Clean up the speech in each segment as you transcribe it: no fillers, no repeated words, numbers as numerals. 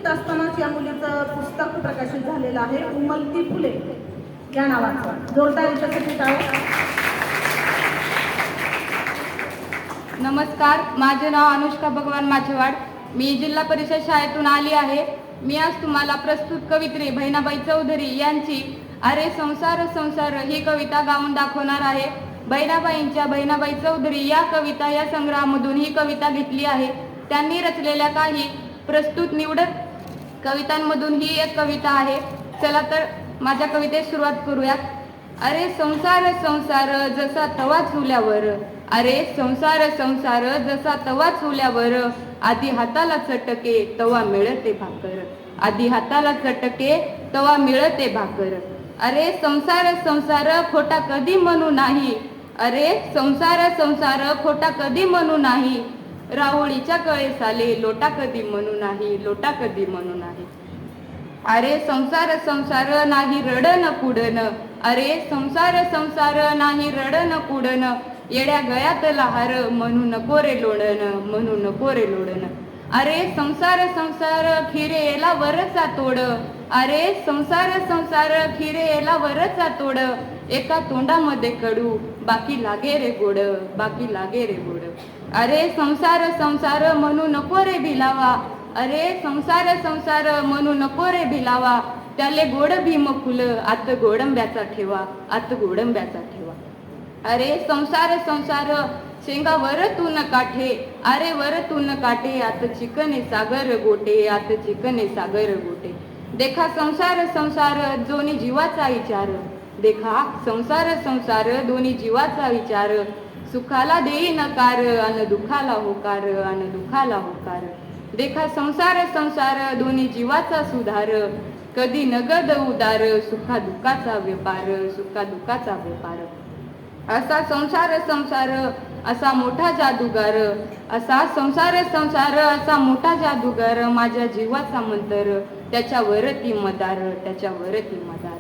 पाचवीत असतानाच या मुलीचं पुस्तक प्रकाशित झालेलं आहे, उमलती फुले या नावाचं. जोरदार याच्यासाठी टाळ्या. नमस्कार, माझे नाव अनुष्का भगवान माचेवाड. मी जिल्हा परिषद शाळेतून आली आहे. मी आज तुम्हाला प्रस्तुत कवित्री बहिणाबाई चौधरी यांची अरे संसार संसार ही कविता गाऊन दाखवणार आहे. बहिणाबाई चौधरी या कविता या संग्रहामधून ही कविता घेतली आहे. त्यांनी रचलेल्या काही प्रस्तुत निवडक कवितांमधून ही एक कविता आहे. चला तर माझ्या कवितेस सुरुवात करूयात. अरे संसार संसार जसा तवा चुल्यावर, अरे संसार संसार जसा तवा चुल्यावर, आधी हाताला चटके तवा मिळते भाकर, आधी हाताला चटके तवा मिळते भाकर. अरे संसार संसार खोटा कधी म्हणू नाही, अरे संसार संसार खोटा कधी म्हणू नाही, राहुळीच्या कळेसाले लोटा कधी म्हणू नाही, लोटा कधी म्हणू नाही. अरे संसार संसार नाही रडन कुडन, अरे संसार संसार नाही रडन कुडन, येड्या गळ्यात लहार म्हणू नको रे लोडन, म्हणू नको रे लोडन. अरे संसार संसार खिरेला वरचा तोड, अरे संसार संसार खिरेला वरचा तोड, एका तोंडामध्ये कडू बाकी लागे रे गोड, बाकी लागे रे गोड. अरे संसार संसार म्हणू नको रे भिलावा, अरे संसार संसार म्हणू नको रे भिलावा, त्याले गोड भीम फुल आत गोडंब्याचा ठेवा, आत गोडंब्याचा ठेवा. अरे संसार संसार शेंगा वरतून काठे, अरे वरतून काठे, आत चिकने सागर गोटे, आत चिकने सागर गोटे. देखा संसार संसार दोन्ही जीवाचा विचार, देखा संसार संसार दोन्ही जीवाचा विचार, सुखाला देई नकार अन दुखाला होकार, अन दुखाला होकार. देखा संसार संसार दोन्ही जीवाचा सुधार, कधी नगद उदार, सुखा दुखाचा व्यापार, सुखा दुखाचा व्यापार. असा संसार संसार असा मोठा जादूगार, असा संसार संसार असा मोठा जादूगार, माझ्या जीवाचा मंतर त्याच्यावरती मदार, त्याच्यावरती मदार.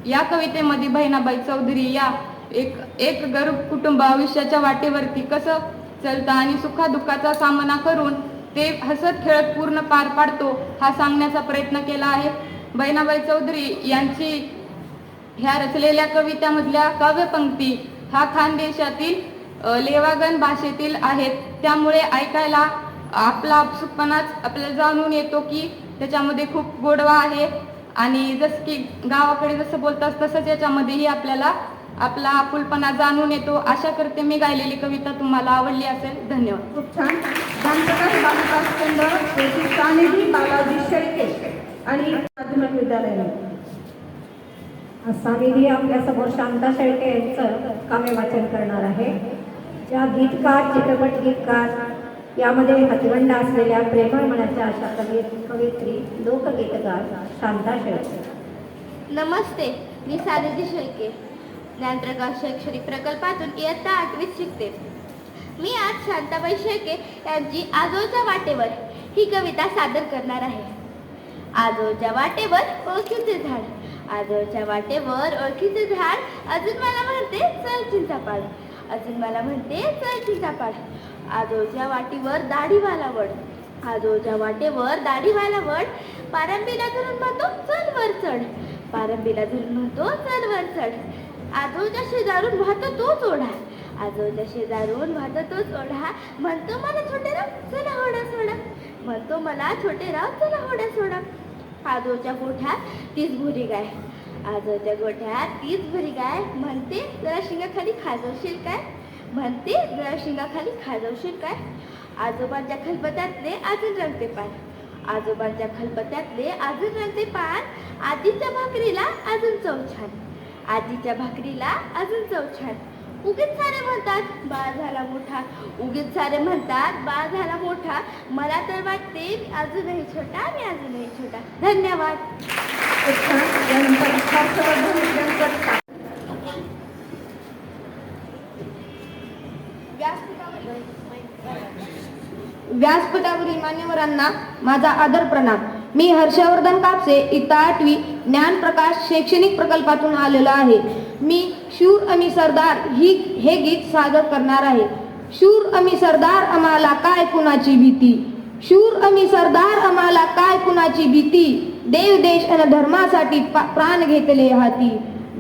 या कवितेमध्ये बहिणाबाई चौधरी या एक गरीब कुटुंब आयुष्याच्या वाटेवरती कसं चलतं आणि सुखादुःखाचा सामना करून ते हसत खेळत पूर्ण पार पाडतो हा सांगण्याचा प्रयत्न केला आहे. बहिणाबाई चौधरी यांची ह्या रचलेल्या कवितामधल्या काव्यपंक्ती हा खानदेशातील लेवागण भाषेतील आहेत, त्यामुळे ऐकायला आपला आपसुकपणाच आपल्याला जाणून येतो की त्याच्यामध्ये खूप गोडवा आहे आणि जसं की गावाकडे जसं बोलतात तसंच याच्यामध्येही आपल्याला आपला आपुलपणा जाणून येतो. आशा करते मी गायलेली कविता तुम्हाला आवडली असेल. धन्यवाद. खूप छान. ज्ञानप्रकाश बालविकास केंद्र सानिधी बालाजी शेळके आणि माध्यमिक विद्यालय. सानिधी आपल्यासमोर शांता शेळके यांचं काव्य वाचन करणार आहे. ज्या गीतकार चित्रपट गीतकार यामध्ये हतवंड असलेल्या प्रेमळ मनाच्या अशा कवयित्री लोकगीतकार शांता शेळके. नमस्ते, मी सानिधी शेळके ज्ञानप्रकाश शैक्षणिक प्रकल्पातून इयत्ता 8वीत शिकते. मी आज शांताबाई शेळके यांची आजोळच्या वाटेवर ही कविता सादर करणार आहे. आजोळच्या वाटेवर ओळखीचे झाड, आजोळच्या वाटेवर ओळखीचे झाड, अजून मला म्हणते चल चिंचापाड, अजून मला म्हणते चल चिंचापाड. आजोळच्या वाटेवर दाढीवाला वड, आजोळच्या वाटेवर दाढीवाला वड, पारंबीला धरून म्हणतो चल वर चढ, पारंबीला धरून म्हणतो चल वर चढ. आजोळच्या शेजारून वाहतो तोच ओढा, आजोळच्या शेजारून वाहतो तोच ओढा, म्हणतो मला छोटेराव चला होडा सोडा, म्हणतो मला छोटेराव चला होडा सोडा. आजोळच्या गोठ्यात तीच भुरी गाय, आजोळच्या गोठ्यात तीच भुरी गाय, म्हणते जरा शिंगाखाली खाजवशील काय, म्हणते जरा शिंगाखाली खाजवशील काय. आजोबांच्या खलबत्यातले अजून रंगते पान, आजोबांच्या खलबत्यातले अजून रंगते पान, आजीच्या भाकरीला अजून चव छान, आजीच्या भाकरीला अजून चव छान. उगीच सारे म्हणतात बाळ झाला मोठा, उगीच सारे म्हणतात बाळ झाला मोठा, मला तर वाटते मी अजूनही छोटा, मी अजूनही छोटा. धन्यवाद. व्यासपीठावरील मान्यवरांना माझा आदर प्रणाम. मी हर्षवर्धन कापसे इयत्ता 8वी ज्ञानप्रकाश शैक्षणिक प्रकल्पातून आलेलो आहे. मी शूर अमी सरदार हे गीत सादर करणार आहे. शूर अमी सरदार आम्हाला काय कुणाची भीती, शूर आम्ही सरदार आम्हाला काय कुणाची भीती देव देश अन धर्मासाठी प्राण घेतले हाती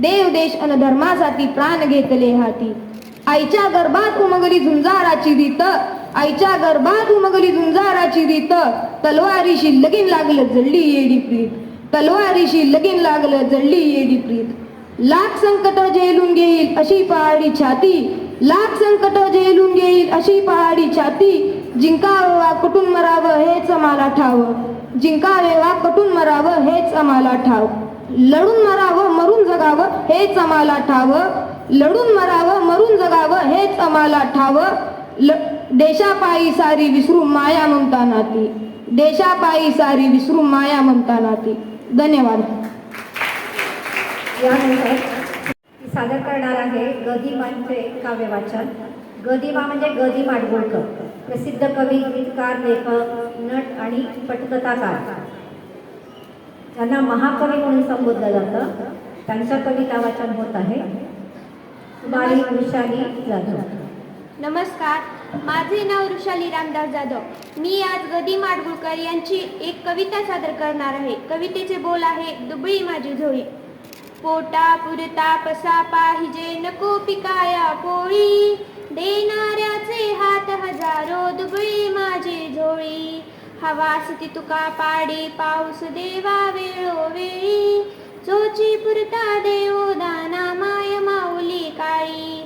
देव देश अन धर्मासाठी प्राण घेतले हाती आईच्या गर्भात उमगली झुंजाराची रीत आईच्या गर्भात उमगली झुंजाराची रीत तलवारीशी लगीन लागलं जळली येडी प्रीत तलवारीशी लगीन लागलं जळली येडी प्रीत लाख संकट झेलून घेईल अशी पहाडी छाती लाख संकट झेलून घेईल अशी पहाडी छाती जिंकावे वा कुठून मरावं हेच आम्हाला ठाव जिंकावे वा कुठून मरावं हेच आम्हाला ठाव लढून मरावं मरून जगावं हेच आम्हाला ठाव लढून मरावं मरून जगावं हेच आम्हाला ठाव देशापायी सारी विसरू माया ममता नाती देशापायी सारी विसरू माया ममता नाती धन्यवाद. यानंतर सादर करणार आहे गदिमांचे काव्य वाचन. गदिमा म्हणजे गदी माडगुळकर, प्रसिद्ध कवी, गीतकार, लेखक, नट आणि पटकथाकार. त्यांना महाकवी म्हणून संबोधलं जातं. त्यांचं कविता वाचन होत आहे. कुमारी वृषाली जाधव. नमस्कार, माझे नाव वृषाली रामदास जाधव. मी आज गदी माडगुळकर यांची एक कविता सादर करणार आहे. कवितेचे बोल आहे दुबळी माझी झोळी. पोटा पुरता पसा पाहिजे नको पिकाया पोळी देणाऱ्याचे हात हजारो दुबळी माझी झोळी. हवास ती तुका पाडी पाऊस देवा वेळोवेळी चोची पुरता देव दाना माय माऊली काळी.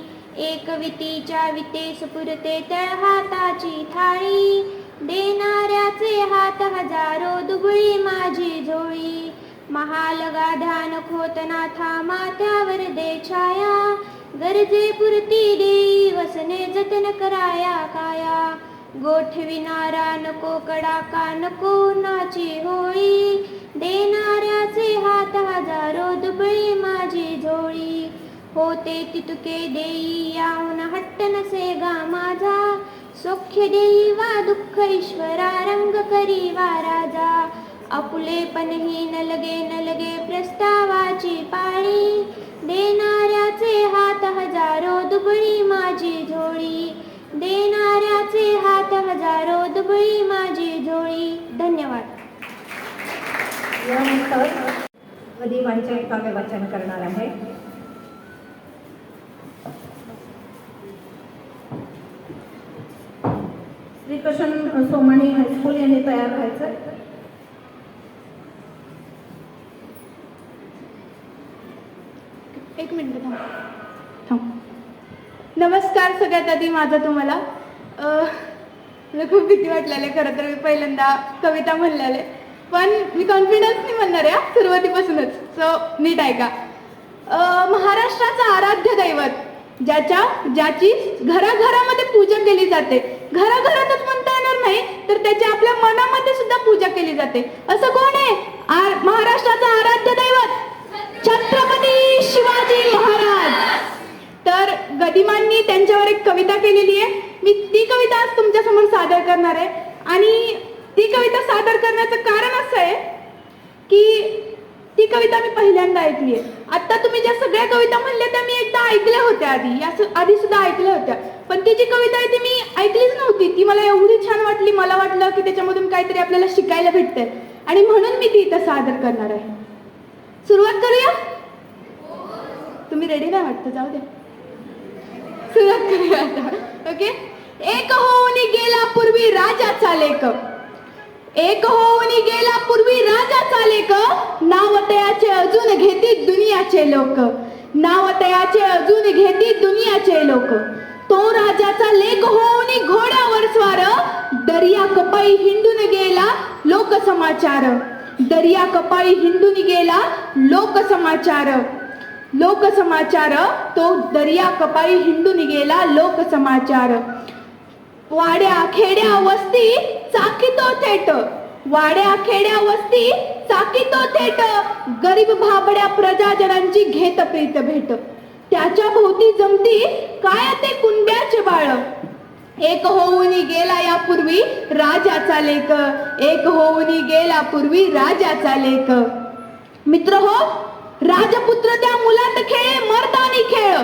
एक वितीच्या वितेस पुरते तळ हाताची थाळी देणाऱ्याचे हात हजारो दुबळी माझी झोळी. महाल गाध्यान खोतनाथा माथ्यावर दे छाया गरजे पुरती देई वसने जतन कराया काया. गोठविणारा नको कडाका नको नाची होळी देणाऱ्याचे हात हजारो दुबळी माझी झोळी. होते तितुके देई याहून हट्ट नसे गा माझा सौख्य देई वा दुःख ईश्वरा रंग करी वा राजा. आपुलेपणही न लगे प्रस्तावाची पाळी देणाऱ्याचे हात हजारो दुबळी माझी झोळी देणाऱ्याचे हात हजारो दुबळी माझी झोळी. धन्यवाद. यानंतर गदिमांचे काव्य वाचन करणार आहे. श्रीकृष्ण सोमाणी हायस्कूल यांनी तयार व्हायचं. एक मिनिट थांब. नमस्कार. सगळ्यात आधी माझा तुम्हाला मला खूप भीती वाटलेली. खरं तर मी पहिल्यांदा कविता म्हणलेले, पण मी कॉन्फिडन्सनी म्हणणार आहे सुरुवातीपासूनच. सो नीट ऐका. महाराष्ट्राचं आराध्य दैवत ज्याची घराघरामध्ये पूजा केली जाते. घराघरातच म्हणता येणार नाही तर त्याची आपल्या मनामध्ये सुद्धा पूजा केली जाते. असं कोण आहे? महाराष्ट्राचं आराध्य दैवत छत्रपती शिवाजी महाराज. तर गदिमांनी त्यांच्यावर एक कविता केलेली आहे. मी ती कविता आज तुमच्या समोर सादर करणार आहे. आणि ती कविता सादर करण्याचं कारण असं आहे की ती कविता मी पहिल्यांदा ऐकली आहे. आता तुम्ही ज्या सगळ्या कविता म्हणल्या त्या मी एकदा ऐकल्या होत्या, आधी सुद्धा ऐकल्या होत्या, पण ती जी कविता आहे ती मी ऐकलीच नव्हती. ती मला एवढी छान वाटली. मला वाटलं की त्याच्यामधून काहीतरी आपल्याला शिकायला भेटतंय आणि म्हणून मी ती इथं सादर करणार आहे. सुरुवात करूया. तुम्ही रेडी नाही वाटतं? जाऊ दे, सुरुवात करूया आता. ओके. एक होऊन गेला पूर्वी राजाचा लेक, एक होऊन गेला पूर्वी राजाचा लेक, नाव तयाचे अजून घेती दुनियाचे लोक, नाव तयाचे अजून घेती दुनियाचे लोक. तो राजाचा लेक होऊन घोड्यावर स्वार, दर्या कपाळी हिंडून गेला लोकसमाचार, दर्या कपाळी हिंडून गेला लोकसमाचार, लोकसमाचार. तो दर्या कपाळी हिंडून गेला लोकसमाचार. वाड्या खेड्या वस्ती चाकितो थेट, वाड्या खेड्या वस्ती चाकितो थेट, गरीब भाबड्या प्रजाजनांची घेत प्रीत भेट. त्याच्या भोवती जमती काय ते कुणब्याचे बाळ, एक होऊन गेला यापूर्वी राजाचा लेक, एक होऊन गेला पूर्वी राजाचा लेक. मित्र हो, राजपुत्र त्या मुलात खेळ मर्दानी खेळ,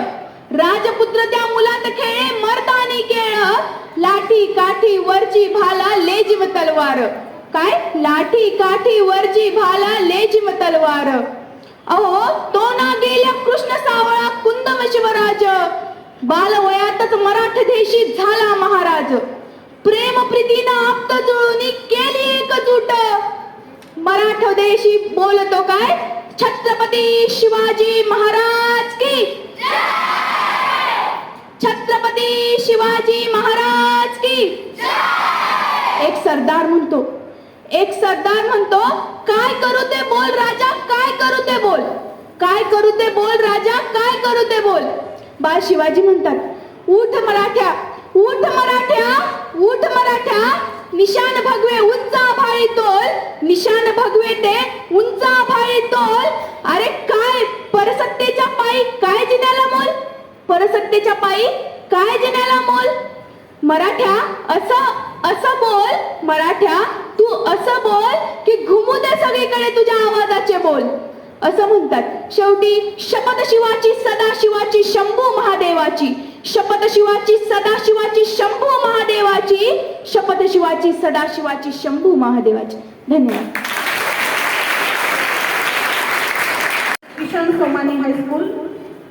राजपुत्र त्या मुलात खेळे मर्दानी केळ, लाठी काठी वरची भाला लेजिम तलवार. काय लाठी काठी वरची भाला लेजिम तलवार. अहो तो ना गेल्या कृष्ण सावळा कुंदम शिवराज, बालवयातच मराठ देशी झाला महाराज. प्रेम प्रीतीनं आप्त जुळून केली एकजूट, मराठ देशी बोलतो काय छत्रपती शिवाजी महाराज की. छत्रपती शिवाजी महाराज की. एक सरदार म्हणतो काय करू ते बोल राजा, काय करू ते बोल, काय करू ते बोल राजा, काय करू ते बोल. बाळ शिवाजी म्हणतात उठ मराठ्या, उठ मराठ्या, उठ मराठ्या, निशान भगवे उंच आभाळी तोल, निशान भगवे ते उंच आभाळी तोल. अरे काय परसत्तेच्या पायी काय जिण्याला मोल, परसत्तेच्या पायी काय जिण्याला मोल. मराठ्या असं बोल, मराठ्या तू असं बोल की घुमू दे सगळीकडे तुझ्या आवाजाचे बोल. असं म्हणतात. शेवटी शपथ शिवाची सदाशिवाची शंभू महादेवाची, शपथ शिवाची सदाशिवाची शंभू महादेवाची, शपथ शिवाची सदाशिवाची शंभू महादेवाची. धन्यवाद. किशन सोमानी हायस्कूल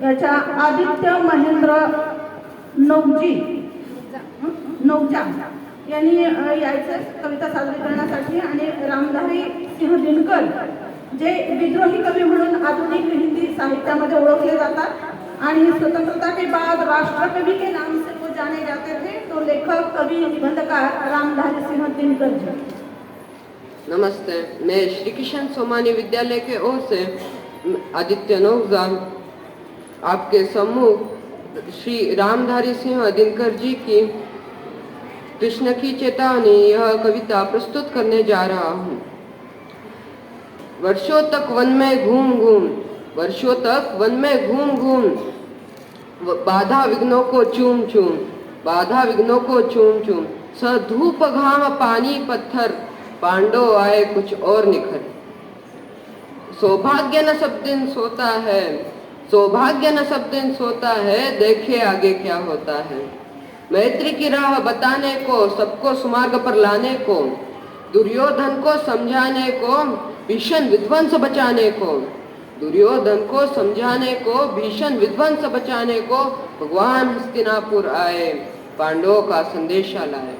याच्या आदित्य महेंद्र नौजा यांनी यायचं कविता सादरीकरणासाठी. आणि रामधारी सिंह दिनकर जे विद्रोही कवी म्हणून आधुनिक हिंदी साहित्यामध्ये ओळखले जातात आणि स्वतंत्रता के बाद राष्ट्रकवि के नाम से वो जाने जाते थे, तो लेखक कवि निबंधकार रामधारी सिंह दिनकर जी. नमस्ते, मैं श्री किशन सोमानी विद्यालय के ओर से आदित्य नौजा आपके सम्मुख श्री रामधारी सिंह दिनकर जी की कृष्ण की चेतावनी यह कविता प्रस्तुत करने जा रहा हूँ. वर्षों तक वन में घूम घूम, वर्षों तक वन में घूम घूम, बाधा विघ्नों को चूम चूम, बाधा विघ्नों को चूम चूम, स धूप घाम पानी पत्थर, पांडव आए कुछ और निखर. सौभाग्य न सब दिन सोता है, सौभाग्य न सब दिन सोता है, देखे आगे क्या होता है. मैत्री की राह बताने को, सबको सुमार्ग पर लाने को, दुर्योधन को समझाने को, भीषण विध्वंस बचाने को, दुर्योधन को समझाने को, भीषण विध्वंस बचाने को भगवान हस्तिनापुर आए, पांडवों का संदेशा लाए.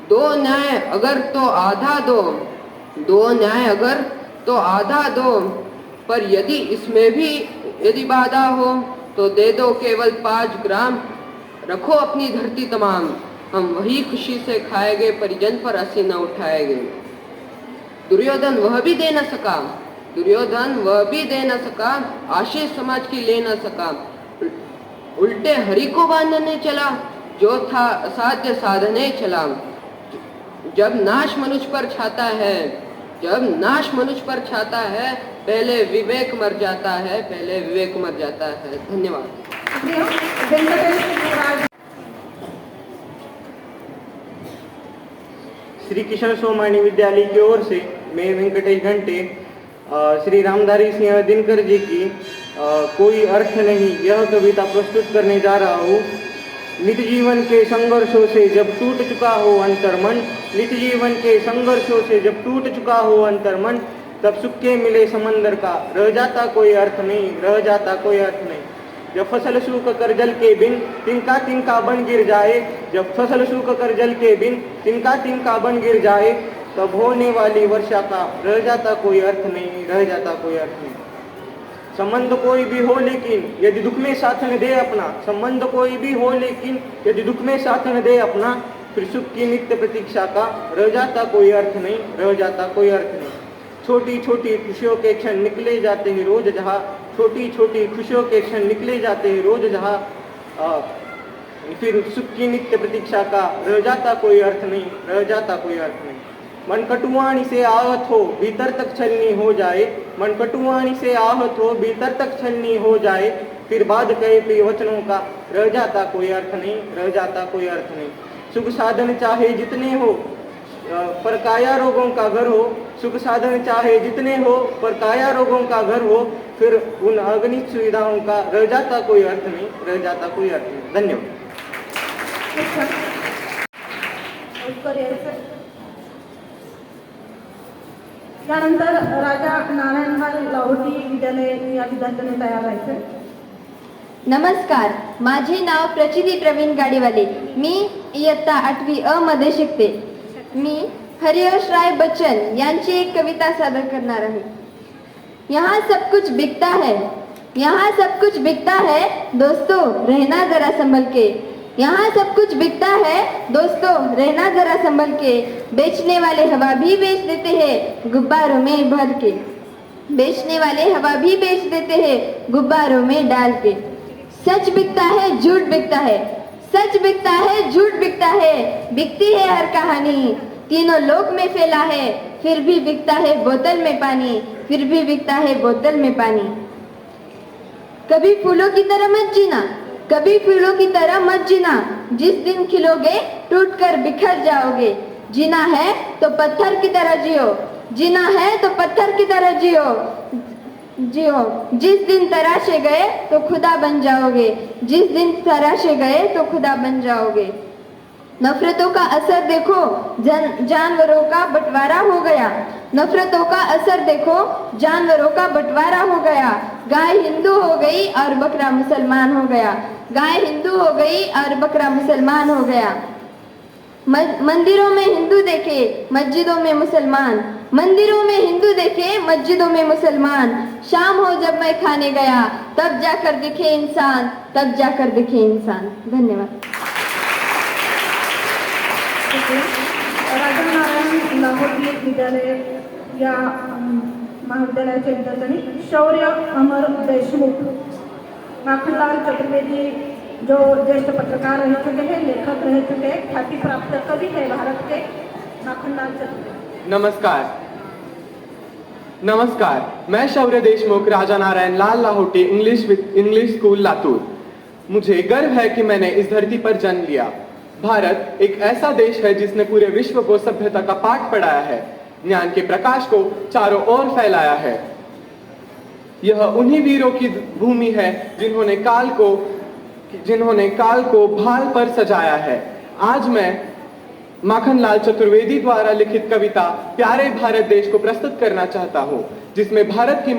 दो न्याय अगर तो आधा दो, दो न्याय अगर तो आधा दो, पर यदि इसमें भी यदि बाधा हो तो दे दो केवल 5 ग्राम, रखो अपनी धरती तमाम, हम वही खुशी से खाएंगे, परिजन पर असी न उठाएंगे. दुर्योधन वह भी दे न सका, दुर्योधन वह भी दे न सका, आशीष समाज की ले न सका, उल्टे हरि को बांधने चला, जो था असाध्य साधने चला. जब नाश मनुष्य पर छाता है, जब नाश मनुष्य पर छाता है, पहले विवेक मर जाता है, पहले विवेक मर जाता है. धन्यवाद. श्री किशन सोमानी विद्यालय की ओर से मैं वेंकटेश घंटे श्री रामधारी सिंह दिनकर जी की कोई अर्थ नहीं यह कविता प्रस्तुत करने जा रहा हूँ. नित जीवन के संघर्षों से जब टूट चुका हो अंतर्मन, नित जीवन के संघर्षों से जब टूट चुका हो अंतर्मन, तब सुख के मिले समंदर का रह जाता कोई अर्थ नहीं, रह जाता कोई अर्थ नहीं. जब फसल सूख कर जल के बिन तिनका तिनका बन गिर जाए, जब फसल सूख कर जल के बिन तिनका तिनका बन गिर जाए, तब होने वाली वर्षा का रह जाता कोई अर्थ नहीं, रह जाता कोई अर्थ नहीं. संबंध कोई भी हो लेकिन यदि दुख में साथ न दे अपना, संबंध कोई भी हो लेकिन यदि दुख में साथ न दे अपना, फिर सुख की नित्य प्रतीक्षा का रह जाता कोई अर्थ नहीं, रह जाता कोई अर्थ नहीं. छोटी छोटी खुशियों के क्षण निकले जाते हैं रोज जहाँ, छोटी छोटी खुशियों के क्षण निकले जाते हैं रोज जहाँ, फिर सुख की नित्य प्रतीक्षा का रह जाता कोई अर्थ नहीं, रह जाता कोई अर्थ नहीं. मन कटुवाणी से आहत हो भीतर तक छलनी हो जाए, मन कटुवाणी से आहत हो भीतर तक छलनी हो जाए, फिर बाद कहे प्रिय वचनों का रह जाता कोई अर्थ नहीं, रह जाता कोई अर्थ नहीं. सुख साधन चाहे जितने हो, पर काया रोगों का घर हो, सुख साधन चाहे जितने हो, पर काया रोगों का घर हो, फिर उन अगणित सुविधाओं का रह जाता कोई अर्थ नहीं, रह जाता कोई अर्थ नहीं। धन्यवाद। उत्तर यायचं. त्यानंतर राजा नारायणलाल लाहोटी विद्यालय या विद्यार्थ्यांनी तयार व्हायचं. नमस्कार, माझे नाव प्रचिती प्रवीण गाडीवाले. मी इयत्ता 8वी अ मध्ये शिकते. मी हरिवंश राय बच्चन यांची एक कविता सादर करणार आहे. यहाँ सब कुछ बिकता है, यहाँ सब कुछ बिकता है, दोस्तों रहना जरा संभल के. यहाँ सब कुछ बिकता है, दोस्तों रहना जरा संभल के. बेचने वाले हवा भी बेच देते हैं गुब्बारों में भर के. बेचने वाले हवा भी बेच देते हैं गुब्बारों में डाल के. सच बिकता है, झूठ बिकता है, सच बिकता है, झूठ बिकता है, बिकती है हर कहानी. तीनों लोक में फैला है, फिर भी बिकता है बोतल में पानी, फिर भी बिकता है बोतल में पानी. कभी फूलों की तरह मत जीना, कभी फूलों की तरह मत जीना. जिस दिन खिलोगे टूटकर बिखर जाओगे. जीना है तो पत्थर की तरह जियो, जीना है तो पत्थर की तरह जियो. जियो जिस दिन तराशे गए तो खुदा बन जाओगे, जिस दिन तराशे गए तो खुदा बन जाओगे. नफरतों का असर देखो, जानवरों का बंटवारा हो गया. नफरतों का असर देखो, जानवरों का बंटवारा हो गया. गाय हिंदू हो गई और बकरा मुसलमान हो गया. गाय हिंदू हो गई और बकरा मुसलमान हो गया. मंदिरों में हिंदू देखे, मस्जिदों में मुसलमान. मंदिरों में हिंदू देखे, मस्जिदों में मुसलमान. शाम हो जब मैं खाने गया, तब जाकर दिखे इंसान, तब जाकर दिखे इंसान. धन्यवाद. राजा नारायण लाहोटी विद्यालय या महाविद्यालयाच्या विद्यार्थ्यांनी शौर्य अमर देशमुख, माखनलाल चतुर्वेदी जो ज्येष्ठ पत्रकार रह चुके हैं, लेखक रह चुके हैं, ख्याति प्राप्त कवि है भारत के माखनलाल चतुर्वेदी. नमस्कार, नमस्कार. मैं शौर्य देशमुख, राजा नारायण लाल लाहोटी इंग्लिश स्कूल लातूर. मुझे गर्व है कि मैंने इस धरती पर जन्म लिया. भारत एक ऐसा देश है जिसने पूरे विश्व को सभ्यता का पाठ पढ़ाया है, ज्ञान के प्रकाश को चारों ओर फैलाया है. यह उन्हीं वीरों की भूमि है जिन्होंने काल को भाल पर सजाया है. आज मैं माखनलाल चतुर्वेदी द्वारा लिखित कविता प्यारे भारत देश को प्रस्तुत करना चाहता हूँ, जिसमें भारत की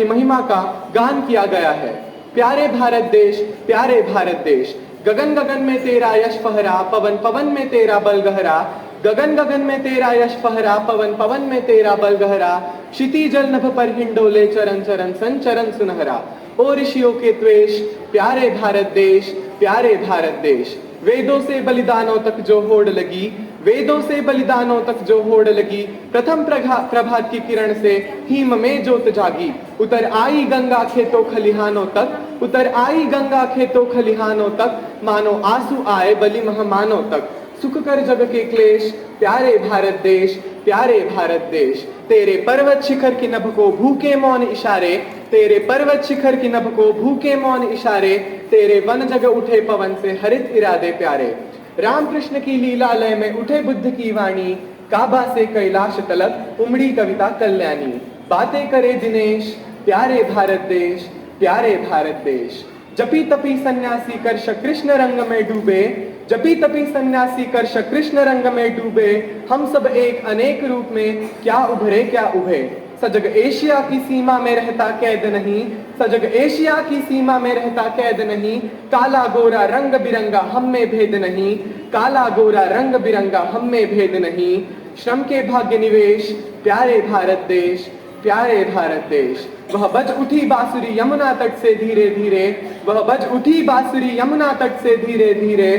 महिमा का गान किया गया है. प्यारे भारत देश, प्यारे भारत देश, गगन गगन में तेरा यश फहरा, पवन पवन में तेरा बल गहरा. गगन गगन में तेरा यश फहरा, पवन पवन में तेरा बल गहरा. क्षिति जल नभ पर हिंडोले, चरण चरण संचरण सुनहरा. ओ ऋषियों के त्वेष, प्यारे भारत देश, प्यारे भारत देश. वेदों से बलिदानों तक जो होड़ लगी, वेदों से बलिदानों तक जो होड़ लगी. प्रथम प्रभात की किरण से हिम में ज्योत जागी. उतर आई गंगा खेतों खलिहानों तक, उतर आई गंगा खेतों खलिहानों तक. मानो आंसू आए बलि मेहमानों तक. सुख कर जग के क्लेश, प्यारे भारत देश, प्यारे भारत देश. तेरे पर्वत शिखर की नभ को भूखे मौन इशारे, तेरे पर्वत शिखर की नभ को भूखे मौन इशारे. तेरे वन जग उठे पवन से हरित इरादे प्यारे. राम कृष्ण की लीला लय में उठे बुद्ध की वाणी. काबा से कैलाश तलक उमड़ी कविता कल्याणी. बातें करे दिनेश, प्यारे भारत देश, प्यारे भारत देश. जपी तपी सन्यासी कर्ष कृष्ण रंग में डूबे, जपी तपी सन्यासी कर्ष कृष्ण रंग में डूबे. हम सब एक अनेक रूप में क्या उभरे क्या उभे. सजग एशिया की सीमा में रहता कैद नहीं, सजग एशिया की सीमा में रहता कैद नहीं. काला गोरा रंग बिरंगा हम में भेद नहीं, काला गोरा रंग बिरंगा हम में भेद नहीं. श्रम के भाग्य निवेश, प्यारे भारत देश, प्यारे भारत देश. वह बज उठी बांसुरी यमुना तट से धीरे धीरे, वह बज उठी बांसुरी यमुना तट से धीरे धीरे.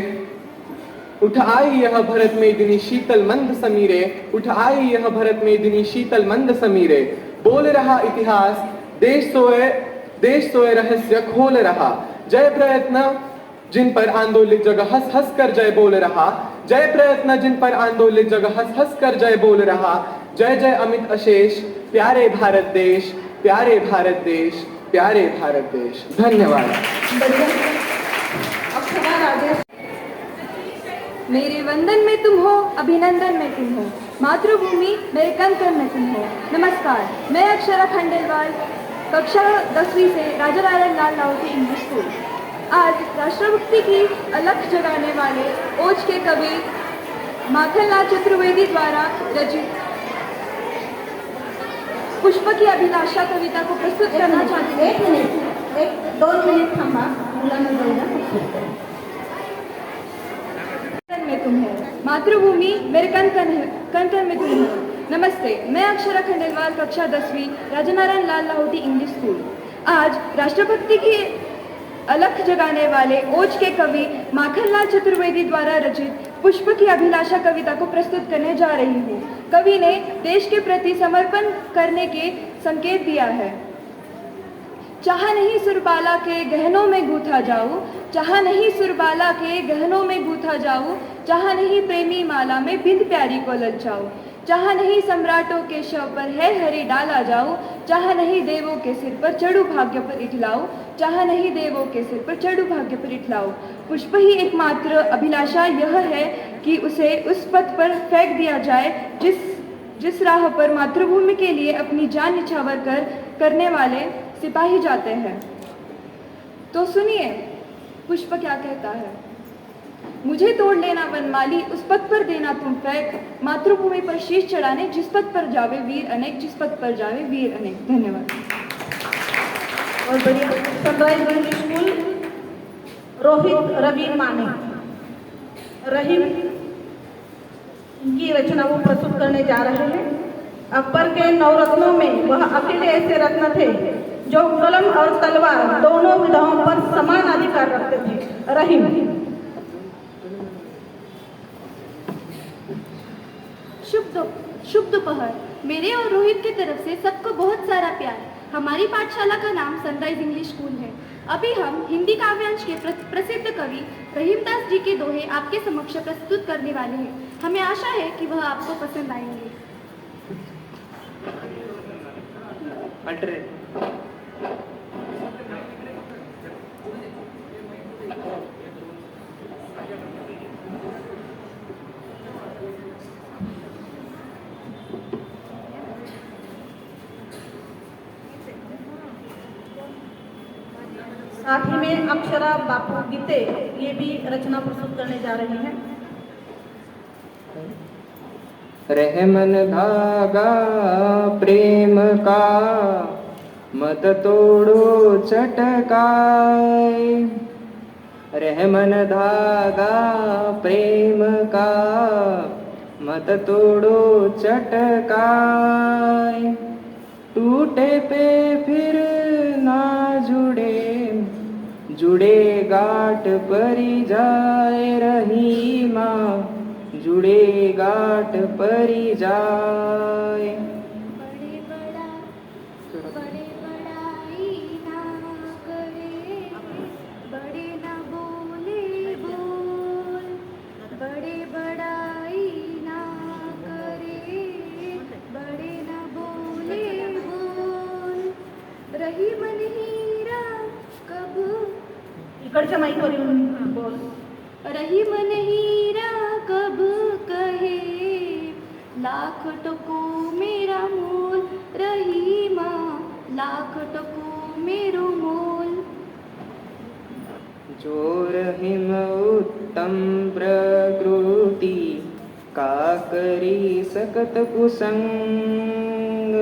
उठ आई यह भरत मेदिनी शीतल मंद समीरे, उठ आई यह भरत मेदिनी शीतल मंद समीरे. बोल रहा इतिहास, देश सोए रहस्य खोल रहा. जय प्रयत्न जिन पर आंदोलित जग हंस हंस कर जय बोल रहा. जय प्रयत्न जिन पर आंदोलित जग हंस हंस कर जय बोल रहा. जय जय अमित अशेष, प्यारे भारत देश, प्यारे भारत देश, प्यारे भारत देश. धन्यवाद. अक्षरा राजेश मेरे वंदन में तुम हो, अभिनंदन में तुम हो, मातृभूमि मेरे कण कण में तुम हो। नमस्कार, मैं अक्षरा खंडेलवाल, कक्षा 10वीं से राजा नारायण लाल लाहौटी इंग्लिश स्कूल। आज राष्ट्रभक्ति की अलख जगाने वाले ओज के कवि माखनलाल चतुर्वेदी द्वारा रचित पुष्प की अभिलाषा कविता को प्रस्तुत करना चाहती हूँ। 1 मिनिट, 1-2 मिनिट थांबा, मुलांना जाऊया। में तुम हो, मातृभूमि मेरे कण कण में तुम हो। नमस्ते, मैं अक्षरा खंडेलवाल, कक्षा 10वीं, राजा नारायण लाल लाहौटी इंग्लिश स्कूल। आज राष्ट्रभक्ति की अलख जगाने वाले ओज के कवि माखनलाल चतुर्वेदी द्वारा रचित पुष्प की अभिलाषा कविता को प्रस्तुत करने जा रही हूँ। कवि ने देश के प्रति समर्पण करने के संकेत दिया है। चाह नहीं सुरबाला के गहनों में गूथा जाऊं, चाह नहीं सुरबाला के गहनों में गूथा जाऊं, चाह नहीं प्रेमी माला में बिंद प्यारी को ललचाऊं, चाह नहीं सम्राटों के शव पर है हरी डाला जाऊं, चाह नहीं देवों के सिर पर चढ़ू भाग्य पर इठलाऊं, चाह नहीं देवों के सिर पर चढ़ू भाग्य पर इठलाऊं। पुष्प ही एकमात्र अभिलाषा यह है कि उसे उस पथ पर फेंक दिया जाए जिस राह पर मातृभूमि के लिए अपनी जान निछावर करने वाले सिपाही जाते हैं। तो सुनिए पुष्प क्या कहता है। मुझे तोड़ लेना वनमाली, उस पथ पर देना तुम फेंक, मातृभूमि पर शीश चढ़ाने जिस पथ पर जावे वीर अनेक, जिस पथ पर जावे वीर अनेक। धन्यवाद। और बढ़िया, sunrise English school, Rohit Ravi Mane, Rahim की रचना वो प्रस्तुत करने जा रहे हैं। अकबर के 9 रत्नों में वह अकेले ऐसे रत्न थे जो कलम और तलवार दोनों विधाओं पर समान अधिकार रखते थे। रहीम। शुभ दोपहर। मेरे और रोहित की तरफ से सबको बहुत सारा प्यार। हमारी पाठशाला का नाम सनराइज इंग्लिश स्कूल है। अभी हम हिंदी काव्यांश के प्रसिद्ध कवि रहीमदास जी के दोहे आपके समक्ष प्रस्तुत करने वाले हैं। हमें आशा है कि वह आपको पसंद आएंगे। साथ ही में अक्षरा बापू गीते ये भी रचना प्रस्तुत करने जा रही हैं। रहमन धागा प्रेम का मत तोड़ो चटकाए, रहमन धागा प्रेम का मत तोड़ो चटकाए, टूटे पे फिर ना जुड़े, जुड़े गांठ परी जाए रहीमा, जुड़े गांठ परी जाए। बड़े बड़ाई ना करे, बड़े ना बोले बोल, बड़े बड़ाई ना करे, बड़े ना बोले बोल, रही मन हीरा कब, इकडच्या माईकवर येऊन बोल। रही मन हीरा कब कहे, लाख टको मेरा मोल, रही माँ लाख टको मेरो मोल। जो रहीम उत्तम प्रकृति का करी सकत कुसंग,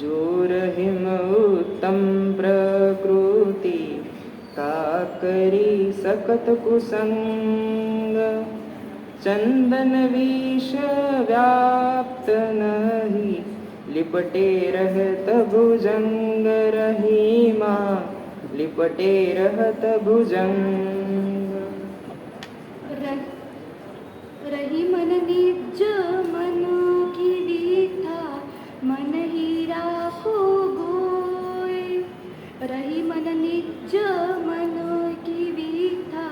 जो रहीम उत्तम प्रकृति का करी सकत कुसंग, चंदन विष व्याप्त नहीं, लिपटे रहत भुजंग, रहीमा लिपटे रहत भुजंग। रही मन निज मन की दीथा, मन ही राखो गोय, रही मन निज मन की दीथा,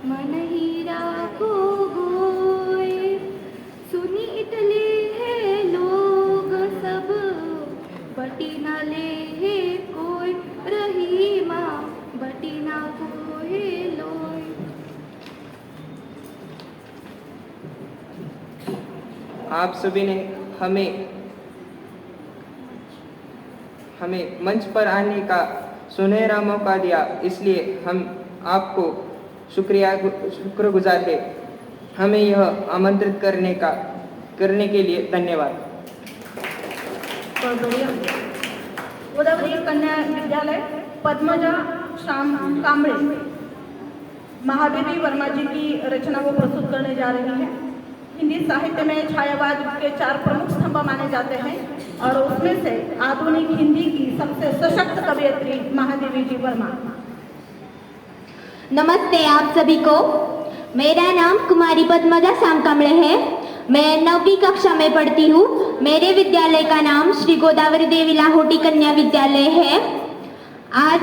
मन ही राखो गोय, सुनी इटले है लोग सब, बटी ना ले है कोई, रही माँ बटी ना कोई लोय। आप सभी ने हमें मंच पर आने का सुनहरा मौका दिया, इसलिए हम आपको शुक्रगुजार है। हमें यह आमंत्रित करने के लिए धन्यवाद। गोदावरी कन्या विद्यालय पद्मजा श्याम कांबळे महादेवी वर्मा जी की रचना वो प्रस्तुत करने जा रही है। हिंदी साहित्य में छायावाद के 4 प्रमुख स्तंभ माने जाते हैं और उसमें से आधुनिक हिंदी की सबसे सशक्त कवयित्री महादेवी जी वर्मा। नमस्ते आप सभी को। मेरा नाम कुमारी पद्मजा श्याम कांबळे है। मैं 9वीं कक्षा में पढ़ती हूँ। मेरे विद्यालय का नाम श्री गोदावरी देवी लाहोटी कन्या विद्यालय है। आज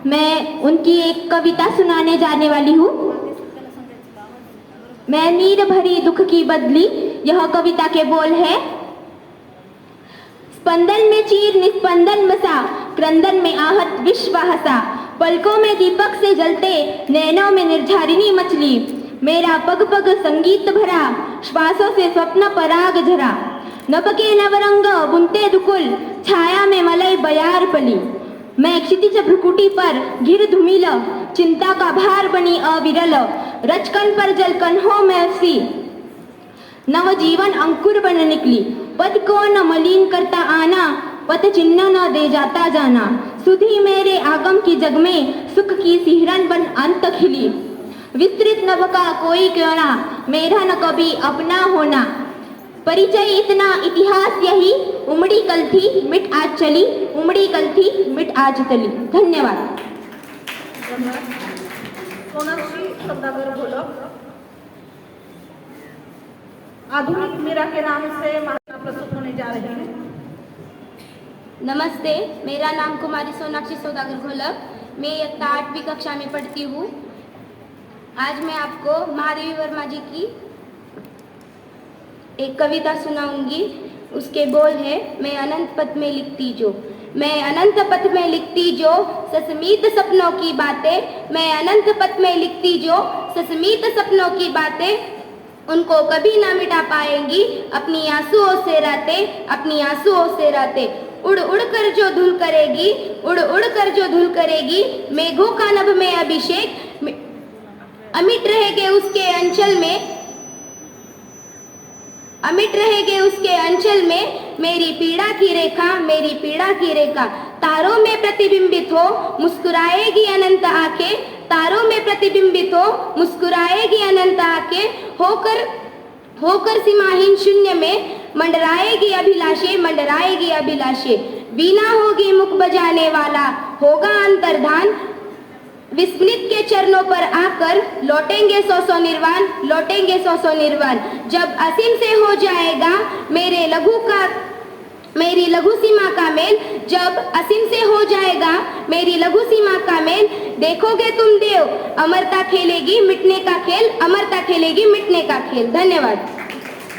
मैं उनकी एक कविता सुनाने जाने वाली हूँ। मैं नीर भरी दुख की बदली, यह कविता के बोल है। स्पंदन में चीर निस्पंदन बसा, क्रंदन में आहत विश्व हंसा, पलकों में दीपक से जलते, नैनों में निर्झरिणी मचली। मेरा पग पग संगीत भरा, श्वासों से स्वप्न पराग झरा। नभ के नवरंग बुनते दुकुल, छाया में मलय बयार पली। मैं क्षितिज भ्रुकुटी पर घिर धुमिल, चिंता का भार बनी अविरल। रचकन पर जलकन हो मैं सी, नव जीवन अंकुर बन निकली। पद को न मलिन करता आना, पथ चिन्ह न दे जाता जाना। सुधी मेरे आगम की जग में, सुख की सिहरन बन अंत खिली। विस्तृत नभ का कोई क्यों ना, मेरा न कभी अपना होना। परिचय इतना इतिहास यही, उमड़ी कल थी मिट आज चली, उमड़ी कल थी मिट आज चली। धन्यवाद। सोनाक्षी सौदागर घोलप आधुनिक मीरा के नाम से महात्मा प्रस्तुत होने जा रही है। नमस्ते, मेरा नाम कुमारी सोनाक्षी सौदागर घोलप। मैं इयत्ता 8वीं कक्षा में पढ़ती हूँ। आज मैं आपको महादेवी वर्मा जी की एक कविता सुनाऊंगी। उसके बोल है, मैं अनंत पथ में लिखती जो। मैं अनंत पथ में लिखती जो, सस्मित सपनों की बातें। मैं अनंत पथ में लिखती जो, सस्मित सपनों की बातें। उनको कभी ना मिटा पाएंगी अपनी आंसुओं से रातें, अपनी आंसुओं से रातें। उड़ उड़ कर जो धुल करेगी, उड़ उड़ कर जो धुल करेगी। मेघों का नभ में अभिषेक, अमिट रहेगे उसके अंचल में, अमिट रहेगे उसके अंचल में। मेरी पीड़ा की रेखा, मेरी पीड़ा की रेखा। तारों में प्रतिबिंबित हो मुस्कुराएगी अनंत आंखें, तारों में प्रतिबिंबित हो मुस्कुराएगी अनंत आंखें। होकर सीमाहीन शून्य में मंडराएगी अभिलाषे, मंडराएगी अभिलाषे। वीणा होगी मुख बजाने वाला, होगा अंतर्धान। विस्मृत के चरणों पर आकर लौटेंगे सौ सौ निर्वाण, लौटेंगे सौ सौ निर्वाण। जब असीम से हो जाएगा मेरी लघु सीमा का मेल, जब असीम से हो जाएगा मेरी लघु सीमा का मेल। देखोगे तुम देव, अमरता खेलेगी मिटने का खेल, अमरता खेलेगी मिटने का खेल। धन्यवाद।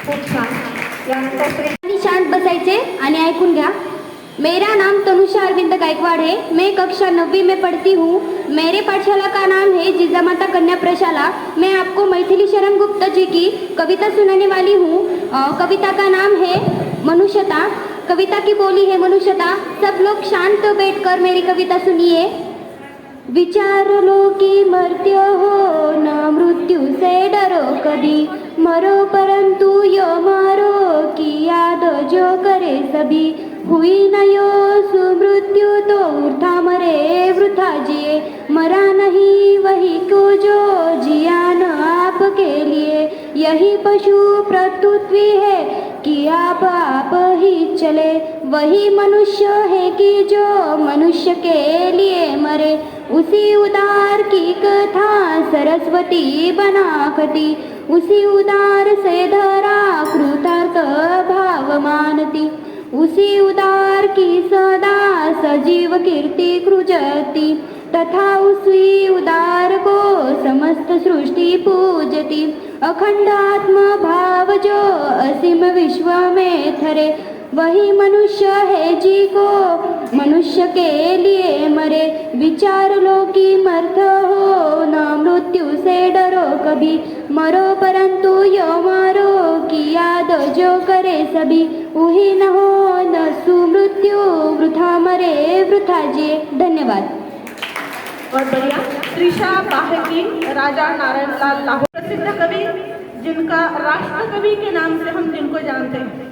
खूप छान. यानंतर श्री शांत बसायचे आणि ऐकून घ्या। मेरा नाम तनुषा अरविंद गायकवाड़ है। मैं कक्षा 9वीं में पढ़ती हूँ। मेरे पाठशाला का नाम है जिजामाता कन्या प्रशाला। मैं आपको मैथिली शरण गुप्ता जी की कविता सुनाने वाली हूँ। कविता का नाम है मनुष्यता। कविता की बोली है मनुष्यता। सब लोग शांत बैठकर मेरी कविता सुनिए। विचार लो कि मर्त्य हो न मृत्यु से डरो कभी, मरो परंतु यो मारो की याद जो करे सभी। हुई न यो सुमृत्यु तो वृथा मरे वृथा जिए, मरा नहीं वही को जो जिया न आपके लिए। यही पशु प्रस्तुति है कि आप ही चले, वही मनुष्य है कि जो मनुष्य के लिए मरे। उसी उदार की कथा सरस्वती बनाकती, उसी उदार से धरा कृतार्थ भाव मानती। उसी उदार की सदा सजीव कीर्ति कृजती, तथा उसी उदार को समस्त सृष्टि पूजती। अखंड आत्म भाव जो असीम विश्व में थरे, वही मनुष्य है जी को मनुष्य के लिए मरे। विचार लो कि मरते हो न मृत्यु से डरो कभी, मरो परंतु यो मारो कि याद जो करे सभी। उही न हो न सुमृत्यु वृथा मरे वृथा जिए। धन्यवाद। और बढ़िया। त्रिशा बाहेकी, राजा नारायणलाल लाहौर, प्रसिद्ध कवि जिनका राष्ट्र कवि के नाम से हम जिनको जानते हैं।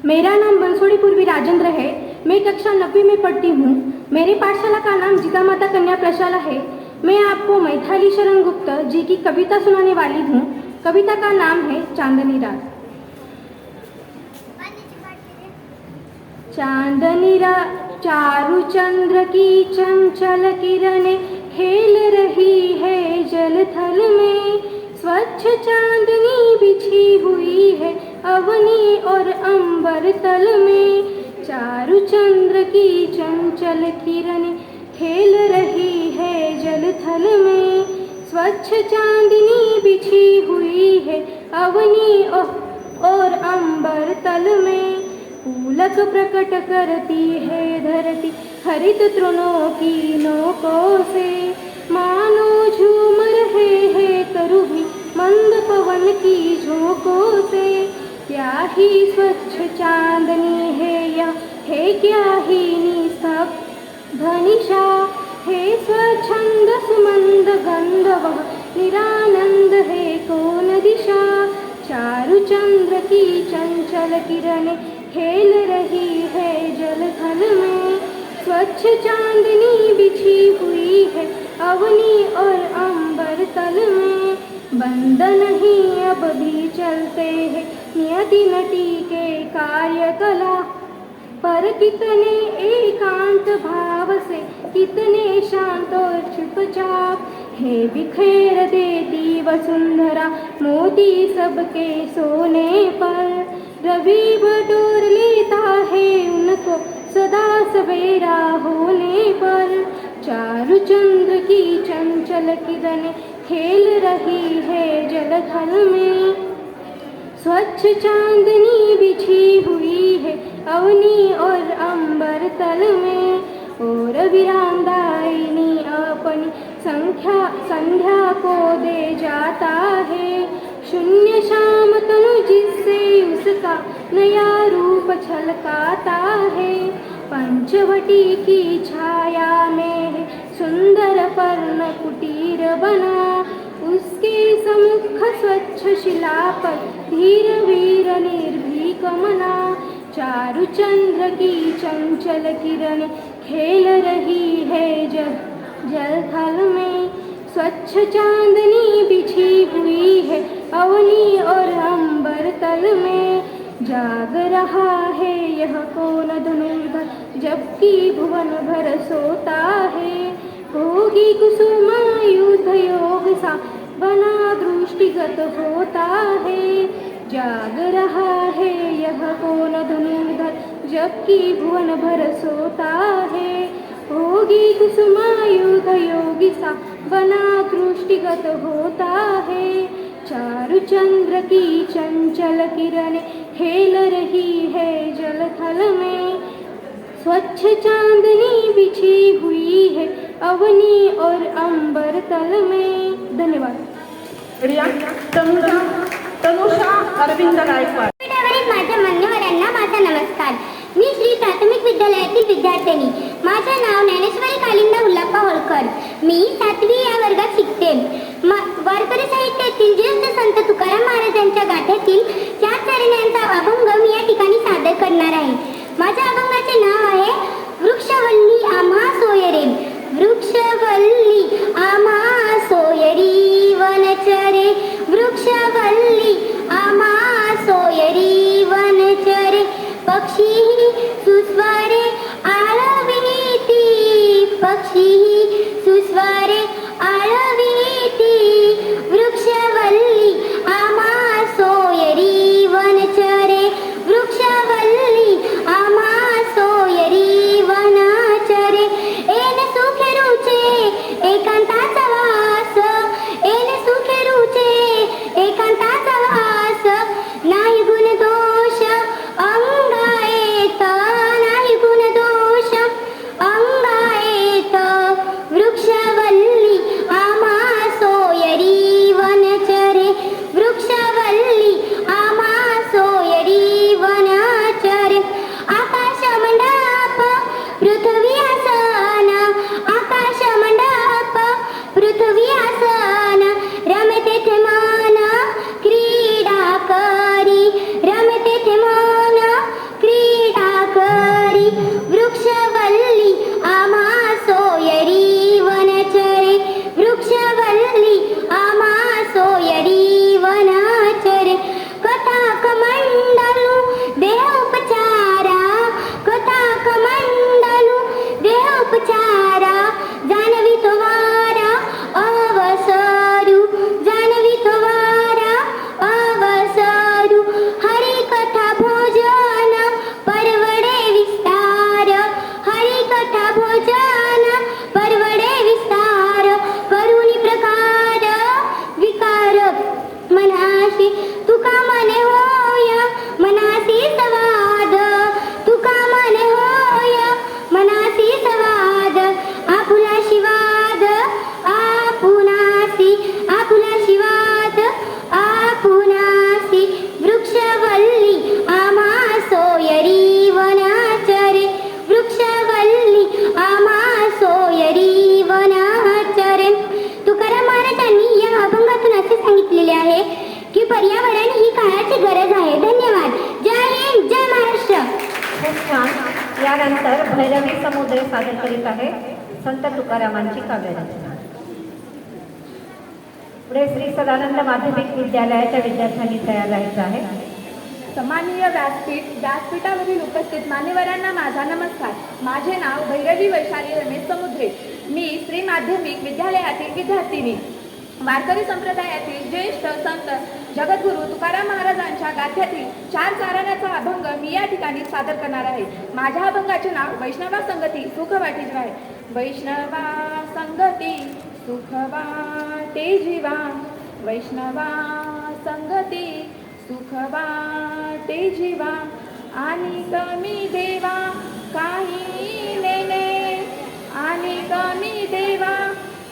मेरा नाम बंसोड़ी पूर्वी राजेंद्र है। मैं कक्षा 9वीं में पढ़ती हूँ। मेरी पाठशाला का नाम जिता माता कन्या प्रशाला है। मैं आपको मैथिली शरण गुप्त जी की कविता सुनाने वाली हूँ। कविता का नाम है चांदनी रात। चांदनी रात चारु चंद्र की चंचल किरणें खेल रही है जल थल में। स्वच्छ चांदनी बिछी हुई है अवनी और अंबर तल में। चारु चंद्र की चंचल किरणें खेल रही है जल थल में। स्वच्छ चांदनी बिछी हुई है अवनी और अंबर तल में। पुलक प्रकट करती है धरती हरित तृणों की नोकों से। मानो झूम रहे हैं करुभी मंद पवन की झोंकों से। क्या ही स्वच्छ चांदनी है यह है क्या ही निस्तब्ध निशा है। स्वच्छंद सुमंद गंध वह निरानंद है कौन दिशा। चारु चंद्र की चंचल किरणें खेल रही है जल थल में। स्वच्छ चांदनी बिछी हुई है अवनी और अंबर तल में। बंद नहीं अब भी चलते हैं नियति नटी के कार्यकला पर। कितने एकांत भाव से कितने शांत और चुपचाप है बिखेर देती वसुंधरा मोती सबके सोने पर। रवि बटोर लेता है उनको सदा सवेरा होने पर। चारु चंद्र की चंचल किरणें खेल रही है जल थल में। स्वच्छ चांदनी बिछी हुई है अवनी और अंबर तल में। और विरामदायिनी अपनी संध्या को दे जाता है। शून्य शाम तनु जिससे उसका नया रूप छलकाता है। पंचवटी की छाया में है सुंदर पर्ण कुटीर बना। उसके सम्मुख स्वच्छ शिला पर धीर वीर निर्भीक मना। चारु चंद्र की चंचल किरणें खेल रही है जल थल में। स्वच्छ चांदनी बिछी हुई है अवनी और अंबर तल में। जाग रहा है यह कौन धनुर्धर जबकि भुवन भर सोता है। होगी कुसुमायुध योग सा बना दृष्टिगत होता है। जाग रहा है यह कौन धनुर्धर जबकि भुवन भर सोता है। होगी कुसुमायुध योगी सा बना दृष्टिगत होता है। चारु चंद्र की चंचल किरणें खेल रही है जल थल में। स्वच्छ चांदनी बिछी हुई है अवनी और अंबर तल में। धन्यवाद। बढ़िया। तनुषा अरविंद गायकवाड. माझ्या मान्यवरांना माझा नमस्कार. मी श्री प्राथमिक विद्यालयातील विद्यार्थिनी. माझे नाव ज्ञानेश्वरी कालिंदा हुल्लाप्पा होळकर. मी 7वी या वर्गात शिकते. वारकरी साहित्यातील ज्येष्ठ संत तुकाराम महाराजांच्या गाथ्यातील 4 चरणांचा अभंग मी या ठिकाणी सादर करणार आहे. माझ्या अभंगाचे नाव आहे वृक्षवल्ली आम्हा सोयरे. वृक्षवल्ली आम्हा सोयरी वनचरे. वृक्षवल्ली आम्हा सोयरी वनचरे. पक्षी सुस्वरे आळविती. पक्षी सुस्वरे आळविती. वृक्षवल्ली आम्हा सोयरी वनचरे. वृक्षवल्ली आम्हा सोयरी वनचरे. एन सुखे रुचे एकांताचा वास. एन सुखे रुचे एकांताचा वास. नाही गुण तो यानंतर भैरवी समुद्र सादर करीत आहे संत तुकारामांची काव्यरचना. पुढे श्री सदानंद माध्यमिक विद्यालयाच्या विद्यार्थ्यांनी तयार राहायचं आहे. सन्माननीय व्यासपीठावरील उपस्थित मान्यवरांना माझा नमस्कार. माझे नाव भैरवी वैशाली रमेश समुद्रे. मी श्री माध्यमिक विद्यालयातील विद्यार्थिनी. वारकरी संप्रदायातील ज्येष्ठ संत जगद्गुरू तुकाराम महाराजांच्या गाथ्यातील 4 चाराण्याचा अभंग मी या ठिकाणी सादर करणार आहे. माझ्या अभंगाचे नाव वैष्णवा संगती सुख वाटे जीवा आहे. वैष्णवा संगती सुख वाटे जीवा, वैष्णवा संगती सुख वाटे जीवा, आणि कमी देवा काही नेने, आणि कमी देवा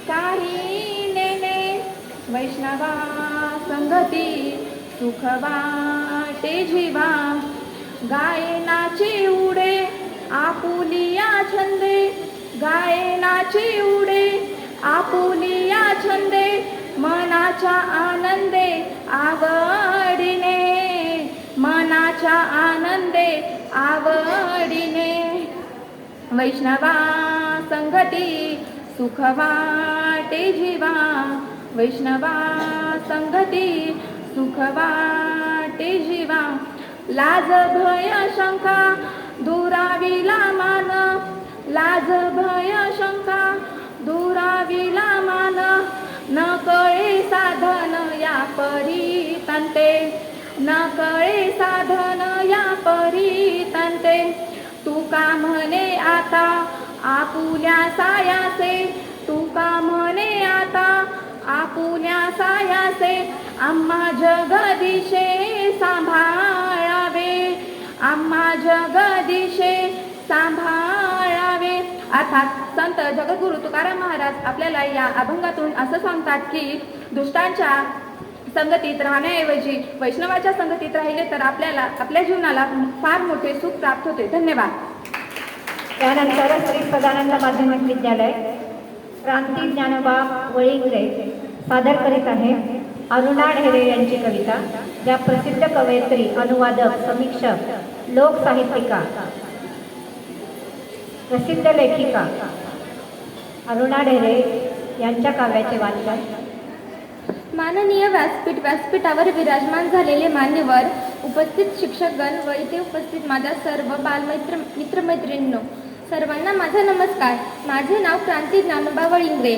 काही नेने, वैष्णवा संगती सुख वाटे जीवा. गायनाचे उडे आपुलिया छंदे, गायनाचे उडे आपुलिया छंदे, मनाच्या आनंदे आवडीने, मनाच्या आनंदे आवडीने, वैष्णवा संगती सुख वाटे जीवा, वैष्णवा संगती सुख वाटे जीवा. लाज भय शंका दुराविला मान, लाज भय शंका दुराविला मान, न कळे साधन या परी तंते, न कळे साधन या परी तंते. तुका म्हणे आता आपुल्या सायासे, तुका म्हणे आता आपुल्या सायासे, आम्हा जगदिशे सांभाळावे, आम्हा जगदिशे सांभाळावे. अर्थात संत जगद्गुरू तुकाराम महाराज आपल्याला या अभंगातून असं सांगतात की दुष्टांच्या संगतीत राहण्याऐवजी वैष्णवाच्या संगतीत राहिले तर आपल्याला आपल्या जीवनाला फार मोठे सुख प्राप्त होते. धन्यवाद. त्यानंतर श्री सदानंद माध्यमिक विद्यालय क्रांती ज्ञानोबा वळिंगरे सादर करीत आहे अरुणा ढेरे यांची कविता, ज्या प्रसिद्ध कवयित्री, अनुवादक, समीक्षक, लोकसाहित्यिका, प्रसिद्ध लेखिका अरुणा ढेरे यांच्या काव्याचे वाचन. माननीय व्यासपीठावर विराजमान झालेले मान्यवर, उपस्थित शिक्षकगण व इथे उपस्थित माझ्या सर्व मित्रमैत्रिणींनो, सर्वांना माझा नमस्कार. माझे नाव क्रांती ज्ञानोबा वळिंगरे.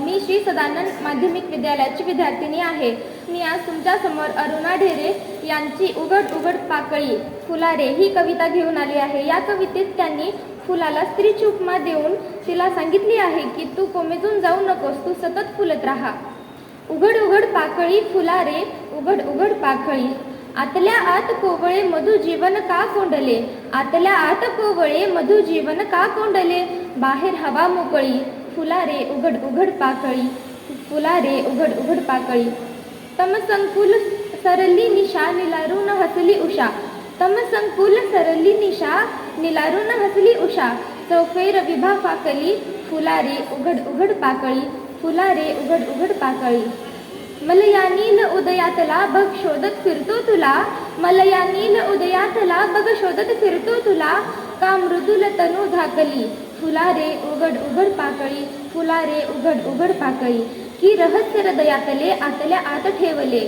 मी श्री सदानंद माध्यमिक विद्यालयाची विद्यार्थिनी आहे. मी आज तुमच्यासमोर अरुणा ढेरे यांची उघड उघड पाकळी फुलारे ही कविता घेऊन आली आहे. या कवितेत त्यांनी फुलाला स्त्रीची उपमा देऊन तिला सांगितली आहे की तू कोमेजून जाऊ नकोस, तू सतत फुलत राहा. उघड उघड पाकळी फुलारे उघड उघड पाकळी, आतल्या आत कोवळे मधु जीवन का कोंडले, आतल्या आत कोवळे मधु जीवन का कोंडले, बाहेर हवा मोकळी फुलारे उघड उघड पाकळी, फुलारे उघड उघड पाकळी. तम संकुल सरली निशा निलारून हसली उषा, तम संकुल सरली निशा निलारून हसली उषा, चौफेर विभा फाकली फुलारे उघड उघड पाकळी, फुलारे उघड उघड पाकळी. मलया नील उदयातला बघ शोधत फिरतो तुला, मलया नील उदयातला बघ शोधत फिरतो तुला, का मृदुल तनु धाकली फुलारे उघड उघड पाकळी, फुलारे उघड उघड पाकळी. की रहस्य हृदयातले आतल्या आत ठेवले,